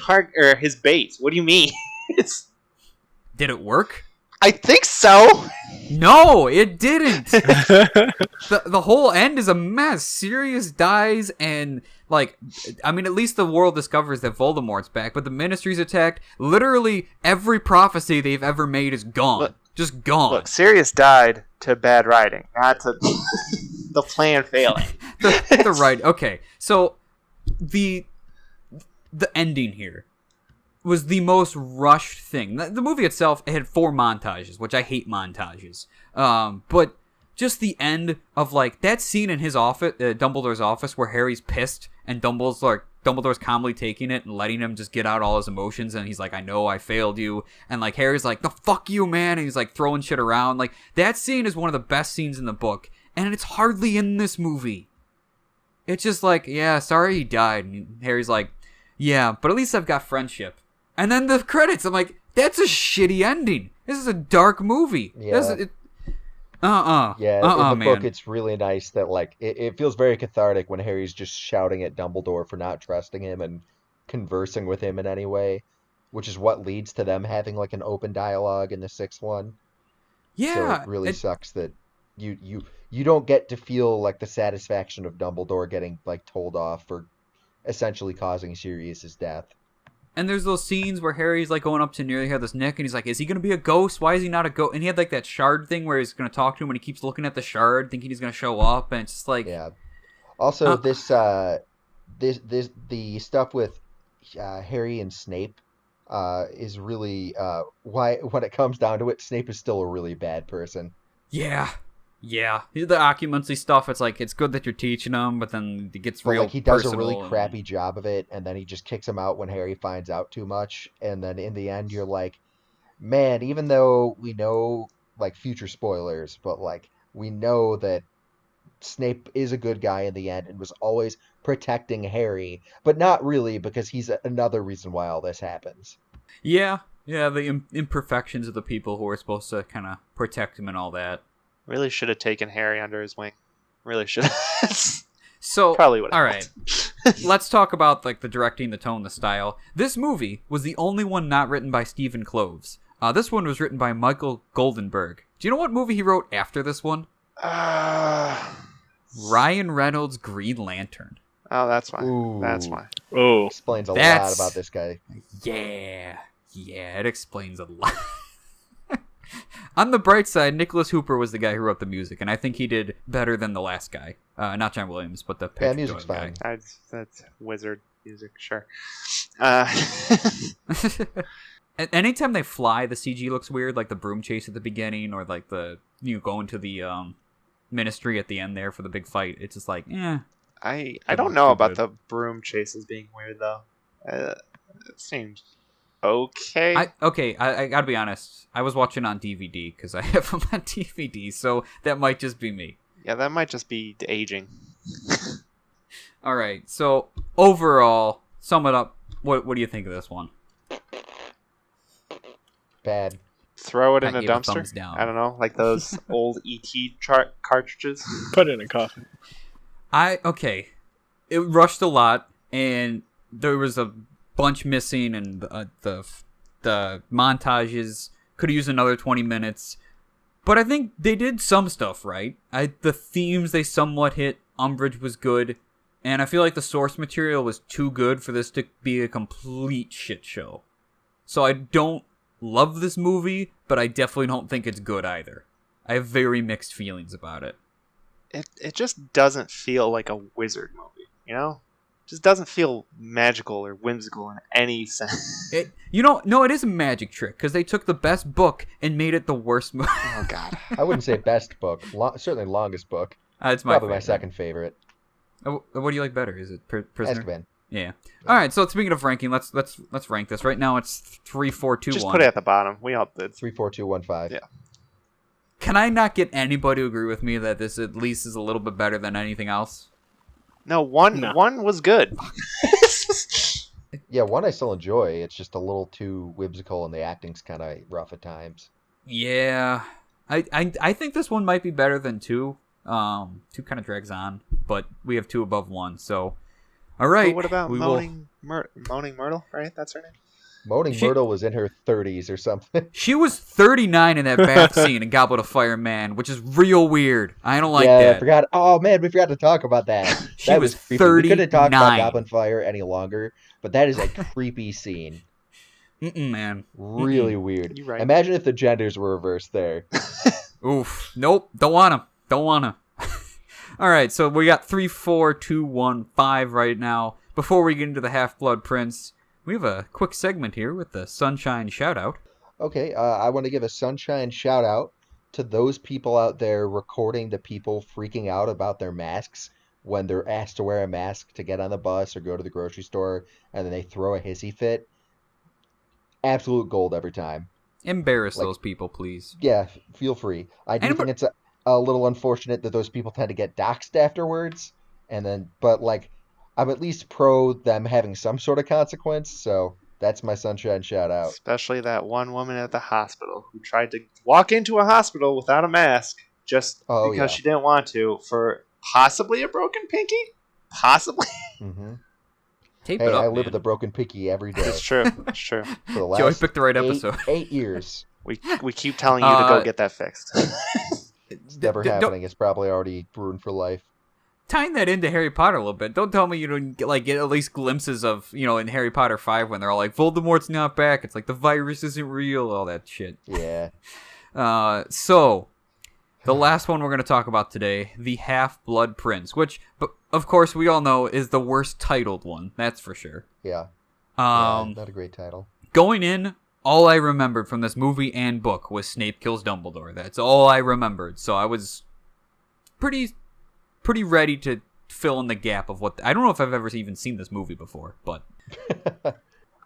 target or his base. What do you mean? Did it work? I think so. No, it didn't. The whole end is a mess. Sirius dies, and at least the world discovers that Voldemort's back, but the Ministry's attacked. Literally every prophecy they've ever made is gone. Just gone. Look, Sirius died to bad writing, not to the plan failing. the right. Okay, so the ending here was the most rushed thing. The movie itself, it had 4 montages, which I hate montages. But just the end of, like, that scene in his office, Dumbledore's office, where Harry's pissed and Dumbledore's calmly taking it and letting him just get out all his emotions, and he's like, I know I failed you. And, like, Harry's like, the fuck you, man. And he's, like, throwing shit around. Like, that scene is one of the best scenes in the book, and it's hardly in this movie. It's just like, yeah, sorry he died. And Harry's like, yeah, but at least I've got friendship. And then the credits, I'm like, that's a shitty ending. This is a dark movie. Yeah. In the book, it's really nice that, like, it feels very cathartic when Harry's just shouting at Dumbledore for not trusting him and conversing with him in any way, which is what leads to them having, like, an open dialogue in the 6th one. Yeah. So it really sucks that you don't get to feel, like, the satisfaction of Dumbledore getting, like, told off for essentially causing Sirius's death. And there's those scenes where Harry's, like, going up to nearly Headless Nick, and he's like, is he going to be a ghost? Why is he not a ghost? And he had, like, that shard thing where he's going to talk to him, and he keeps looking at the shard, thinking he's going to show up, and it's just like... Yeah. Also, the stuff with Harry and Snape is really... why, when it comes down to it, Snape is still a really bad person. Yeah. The occupancy stuff, it's like, it's good that you're teaching him, but then it gets real he does a really crappy job of it, and then he just kicks him out when Harry finds out too much, and then in the end, you're like, man, even though we know, like, future spoilers, but, like, we know that Snape is a good guy in the end and was always protecting Harry, but not really, because he's another reason why all this happens. Yeah, the imperfections of the people who are supposed to kind of protect him and all that. Really should have taken Harry under his wing. Really should have. So, probably would have. All right. Let's talk about, like, the directing, the tone, the style. This movie was the only one not written by Stephen Kloves. This one was written by Michael Goldenberg. Do you know what movie he wrote after this one? Ryan Reynolds' Green Lantern. Oh, that's why. Ooh. That's why. Oh, explains a lot about this guy. Yeah, it explains a lot. On the bright side, Nicholas Hooper was the guy who wrote the music, and I think he did better than the last guy. Not John Williams, but the Patrick music's Doyle fine. That's wizard music, sure. Anytime they fly, the CG looks weird, like the broom chase at the beginning, or like the going to the Ministry at the end there for the big fight. It's just like, I don't know about the broom chases being weird though. It seems okay. I gotta be honest. I was watching on DVD because I have them on DVD, so that might just be me. Yeah, that might just be aging. All right. So overall, sum it up. What do you think of this one? Bad. Throw it in a gave a dumpster. thumbs down. I don't know, like those old ET cartridges. Put it in a coffin. It rushed a lot, and there was a bunch missing, and the montages could have used another 20 minutes. But I think they did some stuff right. The themes they somewhat hit. Umbridge was good, and I feel like the source material was too good for this to be a complete shit show. So I don't love this movie, but I definitely don't think it's good either. I have very mixed feelings about it. It just doesn't feel like a wizard movie, you know? It just doesn't feel magical or whimsical in any sense. No, it is a magic trick, because they took the best book and made it the worst movie. Oh, God. I wouldn't say best book. Certainly longest book. It's probably my second favorite. What do you like better? Is it Prisoner? Azkaban. Yeah. All right. So speaking of ranking, let's rank this. Right now it's 3, 4, 2, 1. Just put it at the bottom. We all did. 3, 4, 2, 1, 5. Yeah. Can I not get anybody to agree with me that this at least is a little bit better than anything else? No, one was good. Yeah, 1 I still enjoy. It's just a little too whimsical, and the acting's kind of rough at times. Yeah. I think this one might be better than 2. 2 kind of drags on, but we have 2 above 1, so... All right. But what about Moaning Myrtle, right? That's her name? Moaning Myrtle was in her 30s or something. She was 39 in that bath scene in Goblet of Fire, man, which is real weird. I don't like that. Yeah, I forgot. Oh, man, we forgot to talk about that. She was creepy. 39. We couldn't talk about Goblet of Fire any longer, but that is a creepy scene. Man. Really weird. You're right. Imagine if the genders were reversed there. Oof. Nope. Don't want to. All right, so we got 3, 4, 2, 1, 5 right now. Before we get into the Half-Blood Prince, we have a quick segment here with the Sunshine Shoutout. Okay, I want to give a Sunshine shout-out to those people out there recording the people freaking out about their masks when they're asked to wear a mask to get on the bus or go to the grocery store, and then they throw a hissy fit. Absolute gold every time. Embarrass those people, please. Yeah, feel free. I do think it's a little unfortunate that those people tend to get doxxed afterwards, but I'm at least pro them having some sort of consequence, so that's my Sunshine shout out. Especially that one woman at the hospital who tried to walk into a hospital without a mask just because she didn't want to for possibly a broken pinky? Possibly? Mm-hmm. Tape it up, I live with a broken pinky every day. It's true. It's true. For the last Joey picked the right episode. 8 years. We keep telling you to go get that fixed. It's never happening. It's probably already ruined for life. Tying that into Harry Potter a little bit, don't tell me you don't get at least glimpses of, in Harry Potter 5 when they're all like, Voldemort's not back. It's like the virus isn't real, all that shit. Yeah. So, the last one we're going to talk about today, the Half-Blood Prince, which, of course, we all know is the worst titled one. That's for sure. Yeah. Not a great title. Going in, all I remembered from this movie and book was Snape kills Dumbledore. That's all I remembered. So I was pretty ready to fill in the gap of what... I don't know if I've ever even seen this movie before, but...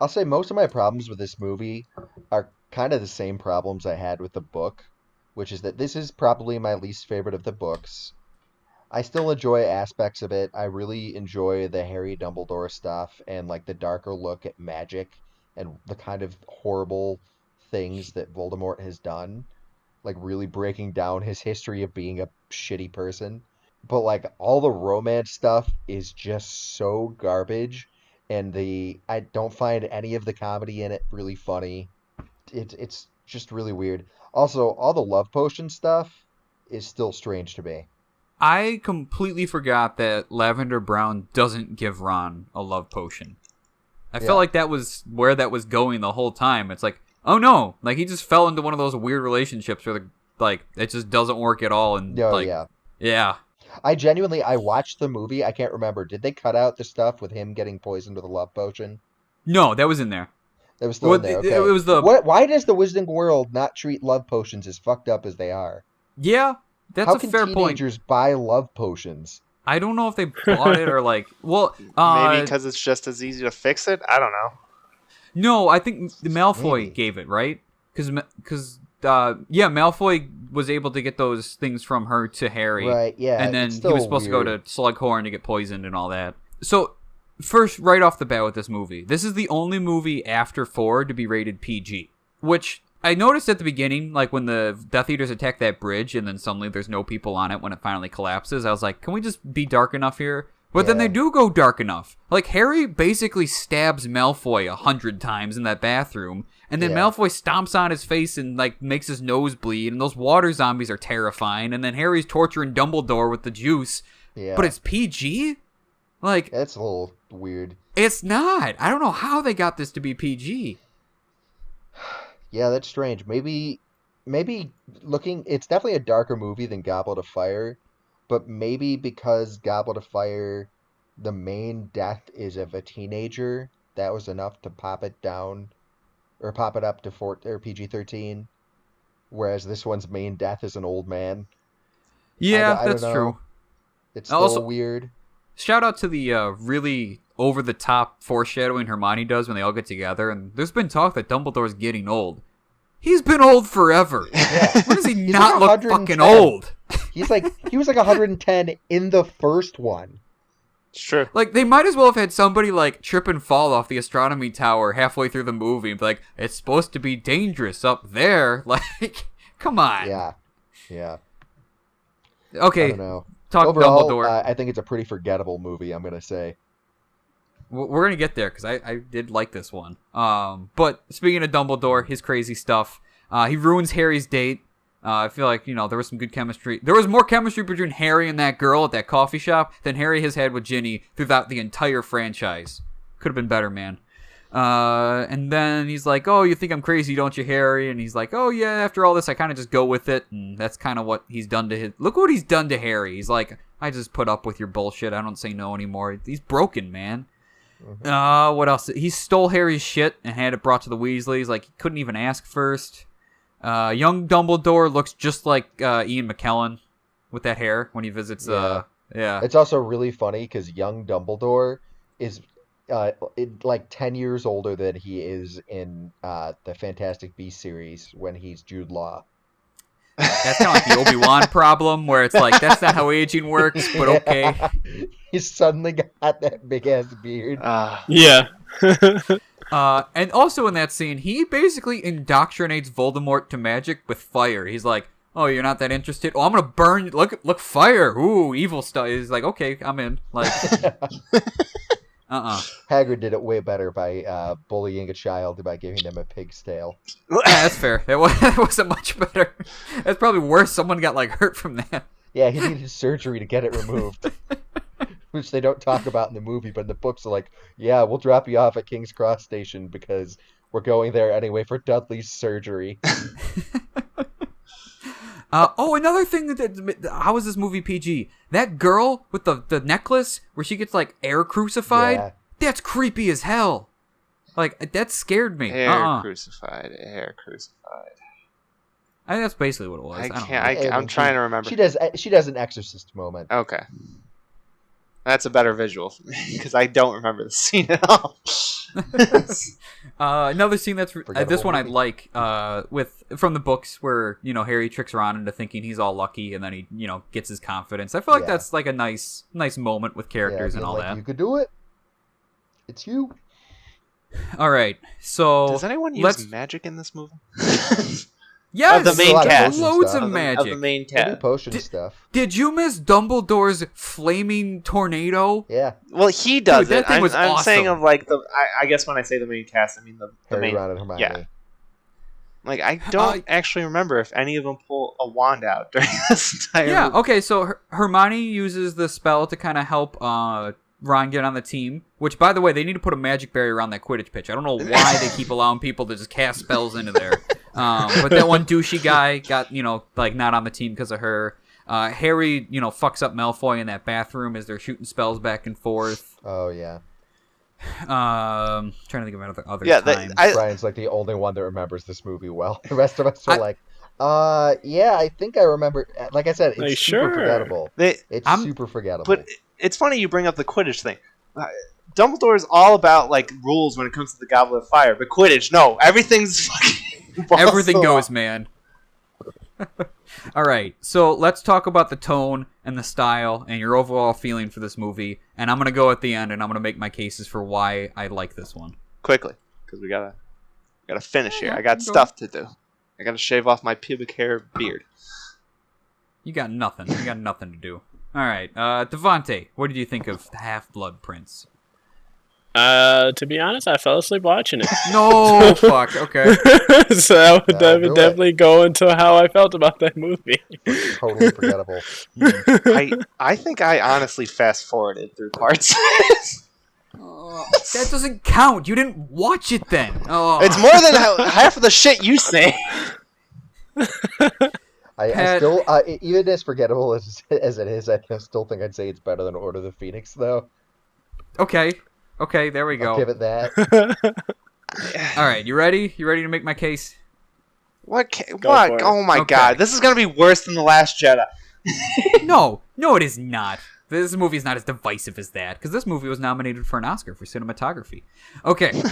I'll say most of my problems with this movie are kind of the same problems I had with the book, which is that this is probably my least favorite of the books. I still enjoy aspects of it. I really enjoy the Harry Dumbledore stuff and the darker look at magic and the kind of horrible things that Voldemort has done, really breaking down his history of being a shitty person. But all the romance stuff is just so garbage, and I don't find any of the comedy in it really funny. It's just really weird. Also, all the love potion stuff is still strange to me. I completely forgot that Lavender Brown doesn't give Ron a love potion. I felt like that was where that was going the whole time. It's like, oh no, he just fell into one of those weird relationships where it just doesn't work at all. And yeah. I watched the movie. I can't remember. Did they cut out the stuff with him getting poisoned with a love potion? No, that was in there. That was still in there. Okay. It was why does the Wizarding World not treat love potions as fucked up as they are? Yeah, that's a fair point. How can teenagers buy love potions? I don't know if they bought it or maybe because it's just as easy to fix it. I don't know. No, I think Malfoy gave it, right? Because Malfoy was able to get those things from her to Harry. Right, yeah. And then he was supposed to go to Slughorn to get poisoned and all that. So, first, right off the bat with this movie, this is the only movie after 4 to be rated PG. Which, I noticed at the beginning, when the Death Eaters attack that bridge and then suddenly there's no people on it when it finally collapses, I was like, can we just be dark enough here? But then they do go dark enough. Harry basically stabs Malfoy 100 times in that bathroom, and then Malfoy stomps on his face and makes his nose bleed, and those water zombies are terrifying, and then Harry's torturing Dumbledore with the juice. Yeah. But it's PG? That's a little weird. It's not. I don't know how they got this to be PG. Yeah, that's strange. Maybe it's definitely a darker movie than Goblet of Fire. But maybe because Goblet of Fire, the main death is of a teenager, that was enough to pop it down, or pop it up to PG-13, whereas this one's main death is an old man. Yeah, that's true. It's still weird. shout out to the really over-the-top foreshadowing Hermione does when they all get together. And there's been talk that Dumbledore's getting old. He's been old forever. Yeah. When does he not look fucking old? He was like 110 in the first one. It's true. Like, they might as well have had somebody, like, trip and fall off the astronomy tower halfway through the movie and be like, it's supposed to be dangerous up there. Like, come on. Yeah. Okay, I don't know. talk Overall, Dumbledore. I think it's a pretty forgettable movie, I'm going to say. We're going to get there, because I did like this one. But speaking of Dumbledore, his crazy stuff, he ruins Harry's date. I feel like, there was some good chemistry. There was more chemistry between Harry and that girl at that coffee shop than Harry has had with Ginny throughout the entire franchise. Could have been better, man. And then he's like, oh, you think I'm crazy, don't you, Harry? And he's like, oh, yeah, after all this, I kind of just go with it. And that's kind of what he's done to his... Look what he's done to Harry. He's like, I just put up with your bullshit. I don't say no anymore. He's broken, man. Mm-hmm. What else? He stole Harry's shit and had it brought to the Weasleys. Like, he couldn't even ask first. Young Dumbledore looks just like Ian McKellen with that hair when he visits. Yeah. It's also really funny because young Dumbledore is like 10 years older than he is in the Fantastic Beasts series when he's Jude Law. That's kind of like the Obi-Wan problem, where it's like, that's not how aging works, but okay. He's suddenly got that big-ass beard. Yeah. And also in that scene, he basically indoctrinates Voldemort to magic with fire. He's like, oh, you're not that interested? Oh, I'm going to burn you. Look, fire. Ooh, evil stuff. He's like, okay, I'm in. Like, Hagrid did it way better by bullying a child by giving them a pig's tail. Yeah, that's fair. That wasn't much better. That's probably worse. Someone got, like, hurt from that. Yeah, he needed surgery to get it removed. Which they don't talk about in the movie, but in the books are like, yeah, we'll drop you off at King's Cross Station because we're going there anyway for Dudley's surgery. Another thing, how is this movie PG? That girl with the necklace where she gets, like, air crucified? That's creepy as hell. Like, that scared me. Hair crucified. I think that's basically what it was. I'm trying to remember. She does an exorcist moment. Okay. That's a better visual for me, because I don't remember the scene at all. Another scene that's... this one movie. I like, from the books where, Harry tricks Ron into thinking he's all lucky, and then he, gets his confidence. I feel like that's like a nice moment with characters and all that. You could do it. It's you. All right, so... Does anyone use magic in this movie? Yes, of the main cast. Loads of magic. Of the main cast. Potion stuff. Did you miss Dumbledore's flaming tornado? Yeah. Well, he does Dude, it. That thing was I'm awesome. saying of like the. I guess when I say the main cast, I mean the Harry, main. Ron, and Hermione. Yeah. Like I don't actually remember if any of them pull a wand out during this entire. Yeah. movie. Okay. So Hermione uses the spell to kind of help Ron get on the team. Which, by the way, they need to put a magic barrier around that Quidditch pitch. I don't know why they keep allowing people to just cast spells into there. But that one douchey guy got, like not on the team because of her. Harry, fucks up Malfoy in that bathroom as they're shooting spells back and forth. Oh, yeah. Trying to think of other times. Brian's like the only one that remembers this movie well. The rest of us are like, yeah, I think I remember. Like I said, it's super forgettable. It's super forgettable. But it's funny you bring up the Quidditch thing. Dumbledore is all about like rules when it comes to the Goblet of Fire, but Quidditch, no, everything's fucking everything goes, man. All right, so let's talk about the tone and the style and your overall feeling for this movie. And I'm gonna go at the end, and I'm gonna make my cases for why I like this one quickly because we gotta finish here. I got stuff to do. I gotta shave off my pubic hair beard. You got nothing. You got nothing to do. All right, Devontae, what did you think of Half-Blood Prince? To be honest, I fell asleep watching it. No, fuck. Okay. So that would definitely go into how I felt about that movie. Totally forgettable. I think I honestly fast forwarded through parts. That doesn't count. You didn't watch it then. Oh. It's more than half of the shit you say. I still, even as forgettable as it is, I still think I'd say it's better than Order of the Phoenix, though. Okay, there we go. I'll give it that. All right, you ready? You ready to make my case? What? Oh my god, this is gonna be worse than The Last Jedi. No, it is not. This movie is not as divisive as that, because this movie was nominated for an Oscar for cinematography. Okay,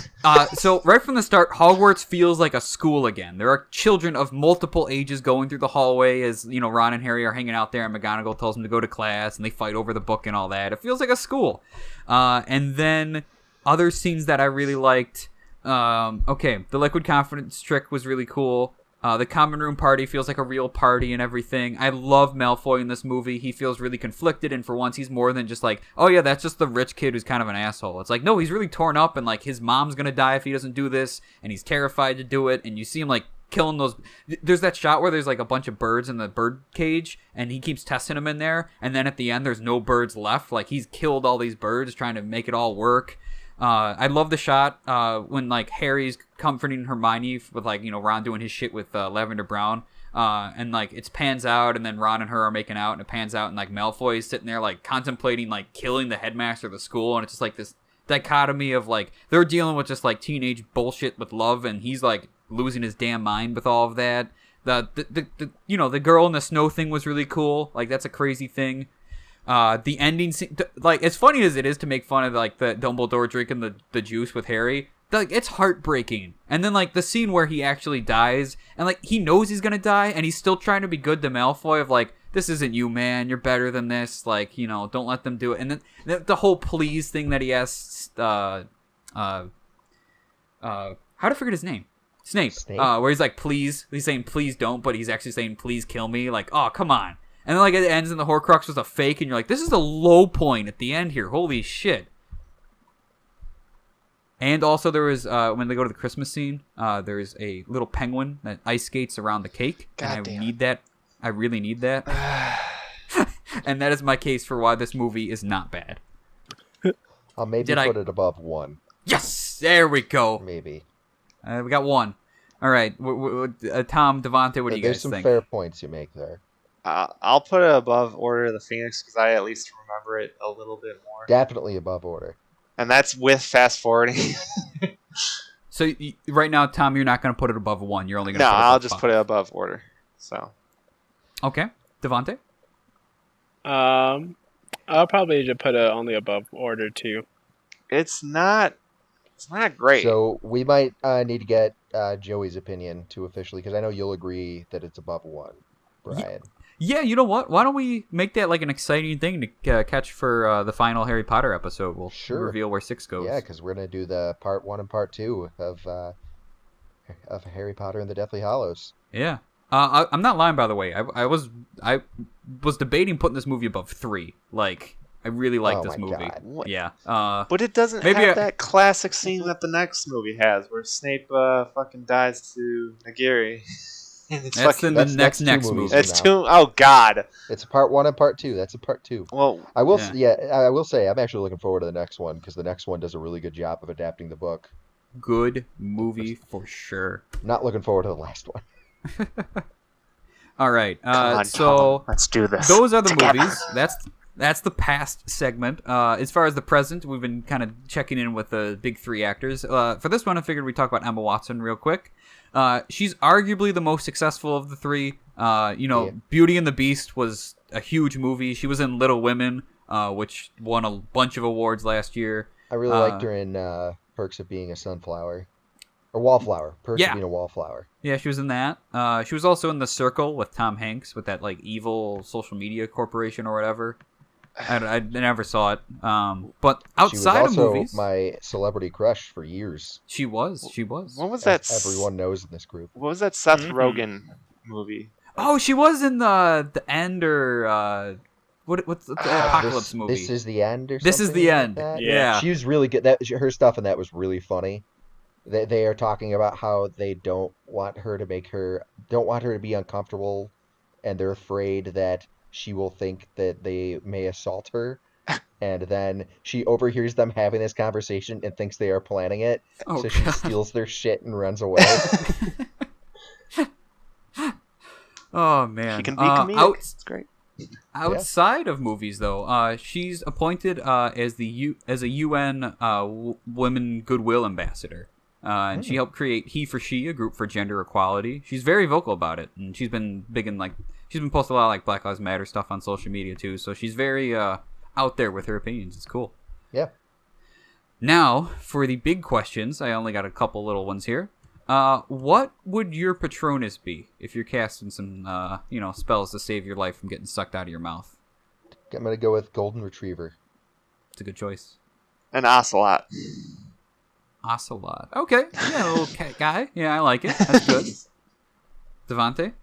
so right from the start, Hogwarts feels like a school again. There are children of multiple ages going through the hallway as, Ron and Harry are hanging out there, and McGonagall tells them to go to class, and they fight over the book and all that. It feels like a school. And then other scenes that I really liked. The liquid confidence trick was really cool. The common room party feels like a real party and everything. I love Malfoy in this movie. He feels really conflicted, and for once he's more than just like, oh yeah, that's just the rich kid who's kind of an asshole. It's like, no, he's really torn up, and like his mom's gonna die if he doesn't do this, and he's terrified to do it, and you see him like killing those. There's that shot where there's like a bunch of birds in the bird cage, and he keeps testing them in there, and then at the end there's no birds left. Like he's killed all these birds trying to make it all work. I love the shot when like Harry's comforting Hermione with like Ron doing his shit with Lavender Brown, and like it pans out, and then Ron and her are making out, and it pans out, and like Malfoy is sitting there like contemplating like killing the headmaster of the school, and it's just like this dichotomy of like they're dealing with just like teenage bullshit with love, and he's like losing his damn mind with all of that. The girl in the snow thing was really cool. Like that's a crazy thing. The ending scene, like as funny as it is to make fun of like the Dumbledore drinking the juice with Harry, like it's heartbreaking. And then like the scene where he actually dies, and like he knows he's gonna die, and he's still trying to be good to Malfoy of like, this isn't you, man, you're better than this, like don't let them do it. And then the whole please thing that he asks, how to forget his name? Snape. Where he's like, please, he's saying please don't, but he's actually saying please kill me. Like, oh come on. And then, like, it ends and the Horcrux was a fake, and you're like, this is a low point at the end here. Holy shit. And also there was, when they go to the Christmas scene, there's a little penguin that ice skates around the cake. God and damn. I need that. I really need that. And that is my case for why this movie is not bad. I'll maybe put it above 1. Yes! There we go. Maybe. We got 1. All right. Tom, Devontae, what do you guys think? There's some fair points you make there. I'll put it above Order of the Phoenix because I at least remember it a little bit more. Definitely above Order. And that's with fast forwarding. So right now, Tom, you're not going to put it above 1. You're only going to. No, put it I'll above just 5. put it above Order. So. Okay, Devontae. I'll probably just put it only above Order too. It's not great. So we might need to get Joey's opinion too officially, because I know you'll agree that it's above 1, Brian. Yeah, you know what? Why don't we make that like an exciting thing to catch for the final Harry Potter episode? We'll reveal where 6 goes. Yeah, because we're going to do the part 1 and part 2 of Harry Potter and the Deathly Hallows. Yeah. I'm not lying, by the way. I was debating putting this movie above 3. Like, I really like this movie. God. Yeah. But it doesn't have that classic scene that the next movie has, where Snape fucking dies to Nagiri. That's in the next movie. It's 2. Oh God! It's a part 1 and part 2. That's a part 2. Well, I will say I'm actually looking forward to the next one, because the next one does a really good job of adapting the book. Good movie for sure. Not looking forward to the last one. All right. Come on, so let's do this. Those are the together. movies. That's the past segment. As far as the present, we've been kind of checking in with the big 3 actors. For this one, I figured we'd talk about Emma Watson real quick. She's arguably the most successful of the 3. Beauty and the Beast was a huge movie. She was in Little Women, which won a bunch of awards last year. I really liked her in Perks of Being a Sunflower. Or Wallflower. Perks of Being a Wallflower. Yeah, she was in that. She was also in The Circle with Tom Hanks, with that like evil social media corporation or whatever. I never saw it. But outside of movies, she was also my celebrity crush for years. She was. What was that? Everyone knows in this group. What was that Seth Rogen movie? Oh, she was in the End or what's the Apocalypse movie? This is the End or something. This is the End. Like Yeah. She was really good. Her stuff in that was really funny. They are talking about how they don't want her to be uncomfortable, and they're afraid that she will think that they may assault her, and then she overhears them having this conversation and thinks they are planning it, she steals their shit and runs away. Oh man, she can be comedic. It's great. Outside of movies, though, she's appointed as a UN Women Goodwill Ambassador. And she helped create He for She, a group for gender equality. She's very vocal about it, and she's been big in like she's been posting a lot of like Black Lives Matter stuff on social media too. So she's very out there with her opinions. It's cool. Yeah. Now for the big questions. I only got a couple little ones here. What would your Patronus be if you're casting some spells to save your life from getting sucked out of your mouth? I'm gonna go with Golden Retriever. It's a good choice. An ocelot. Ocelot. Okay. Yeah, a little cat guy. Yeah, I like it. That's good. Devontae?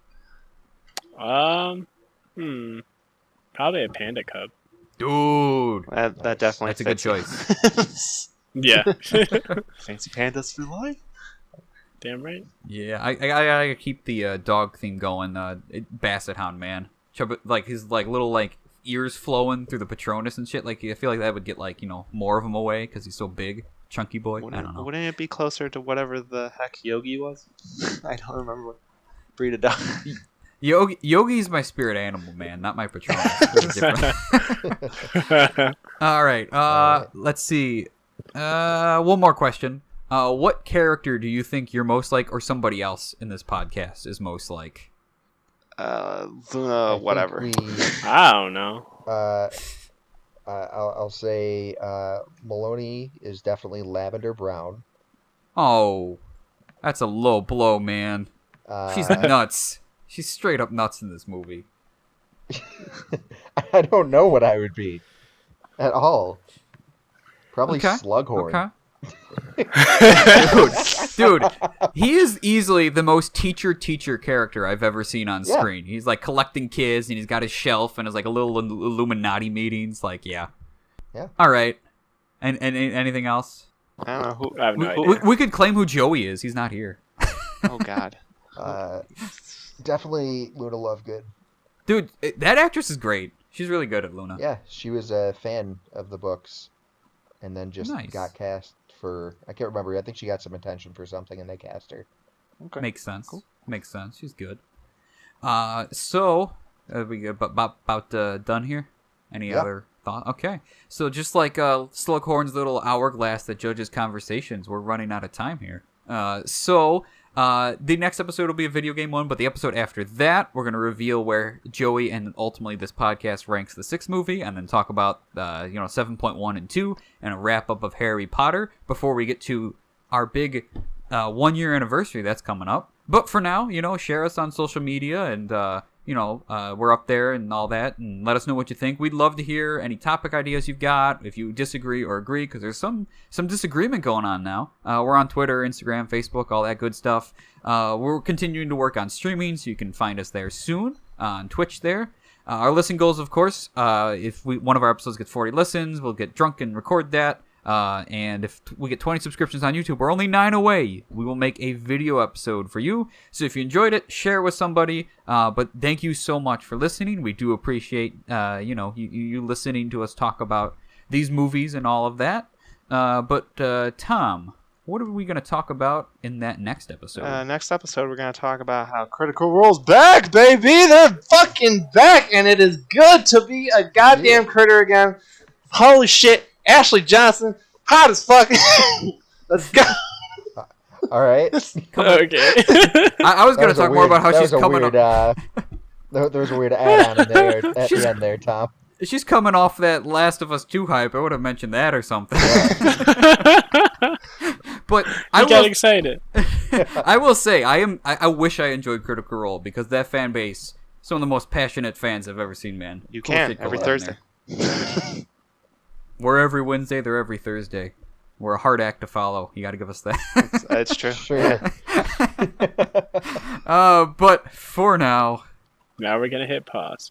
Probably a panda cub. Dude. That definitely That's a good choice. Yeah. Fancy pandas for life. Damn right. Yeah, I gotta keep the dog theme going. Basset Hound, man. Like his like little like ears flowing through the Patronus and shit. Like I feel like that would get like more of him away because he's so big, chunky boy. I don't know. Wouldn't it be closer to whatever the heck Yogi was? I don't remember what breed of dog. Yogi's my spirit animal, man, not my Patronus. All right. Let's see. One more question. What character do you think you're most like, or somebody else in this podcast is most like? Whatever. I don't know. I'll say Maloney is definitely lavender brown. Oh, that's a low blow, man. She's nuts. She's straight up nuts in this movie. I don't know what I would be at all. Probably Slughorn. Okay. dude, he is easily the most teacher character I've ever seen on screen. He's like collecting kids, and he's got his shelf, and his like a little Illuminati meetings. Like, yeah. All right. And anything else? I don't know. I have no idea. We could claim who Joey is. He's not here. Oh God. Definitely Luna Lovegood. Dude, that actress is great. She's really good at Luna. Yeah, she was a fan of the books, and then just got cast for, I can't remember. I think she got some attention for something, and they cast her. Okay. Makes sense. Cool. Makes sense. She's good. So we about done here. Any other thought? Okay. So just like Slughorn's little hourglass that judges conversations, we're running out of time here. The next episode will be a video game one, but the episode after that, we're going to reveal where Joey and ultimately this podcast ranks the sixth movie, and then talk about 7.1 and 2, and a wrap-up of Harry Potter before we get to our big 1-year anniversary that's coming up. But for now, share us on social media, and we're up there and all that, and let us know what you think. We'd love to hear any topic ideas you've got, if you disagree or agree, because there's some disagreement going on now. We're on Twitter, Instagram, Facebook, all that good stuff. We're continuing to work on streaming, so you can find us there soon, on Twitch there. Our listen goals, of course, if one of our episodes gets 40 listens, we'll get drunk and record that. And if we get 20 subscriptions on YouTube, we're only 9 away. We will make a video episode for you. So if you enjoyed it, share with somebody. But thank you so much for listening. We do appreciate, you listening to us talk about these movies and all of that. But Tom, what are we going to talk about in that next episode? Next episode, we're going to talk about how Critical Role's back, baby. They're fucking back, and it is good to be a goddamn critter again. Holy shit. Ashley Johnson, hot as fuck. Let's go. All right. Okay. I was going to talk more about how she's coming up. There was a weird add-on in there at the end there, Tom. She's coming off that Last of Us 2 hype. I would have mentioned that or something. But I got excited. I will say, I wish I enjoyed Critical Role, because that fan base, some of the most passionate fans I've ever seen, man. You can every Thursday. We're every Wednesday, they're every Thursday. We're a hard act to follow. You got to give us that. It's true. Sure. But for now... Now we're going to hit pause.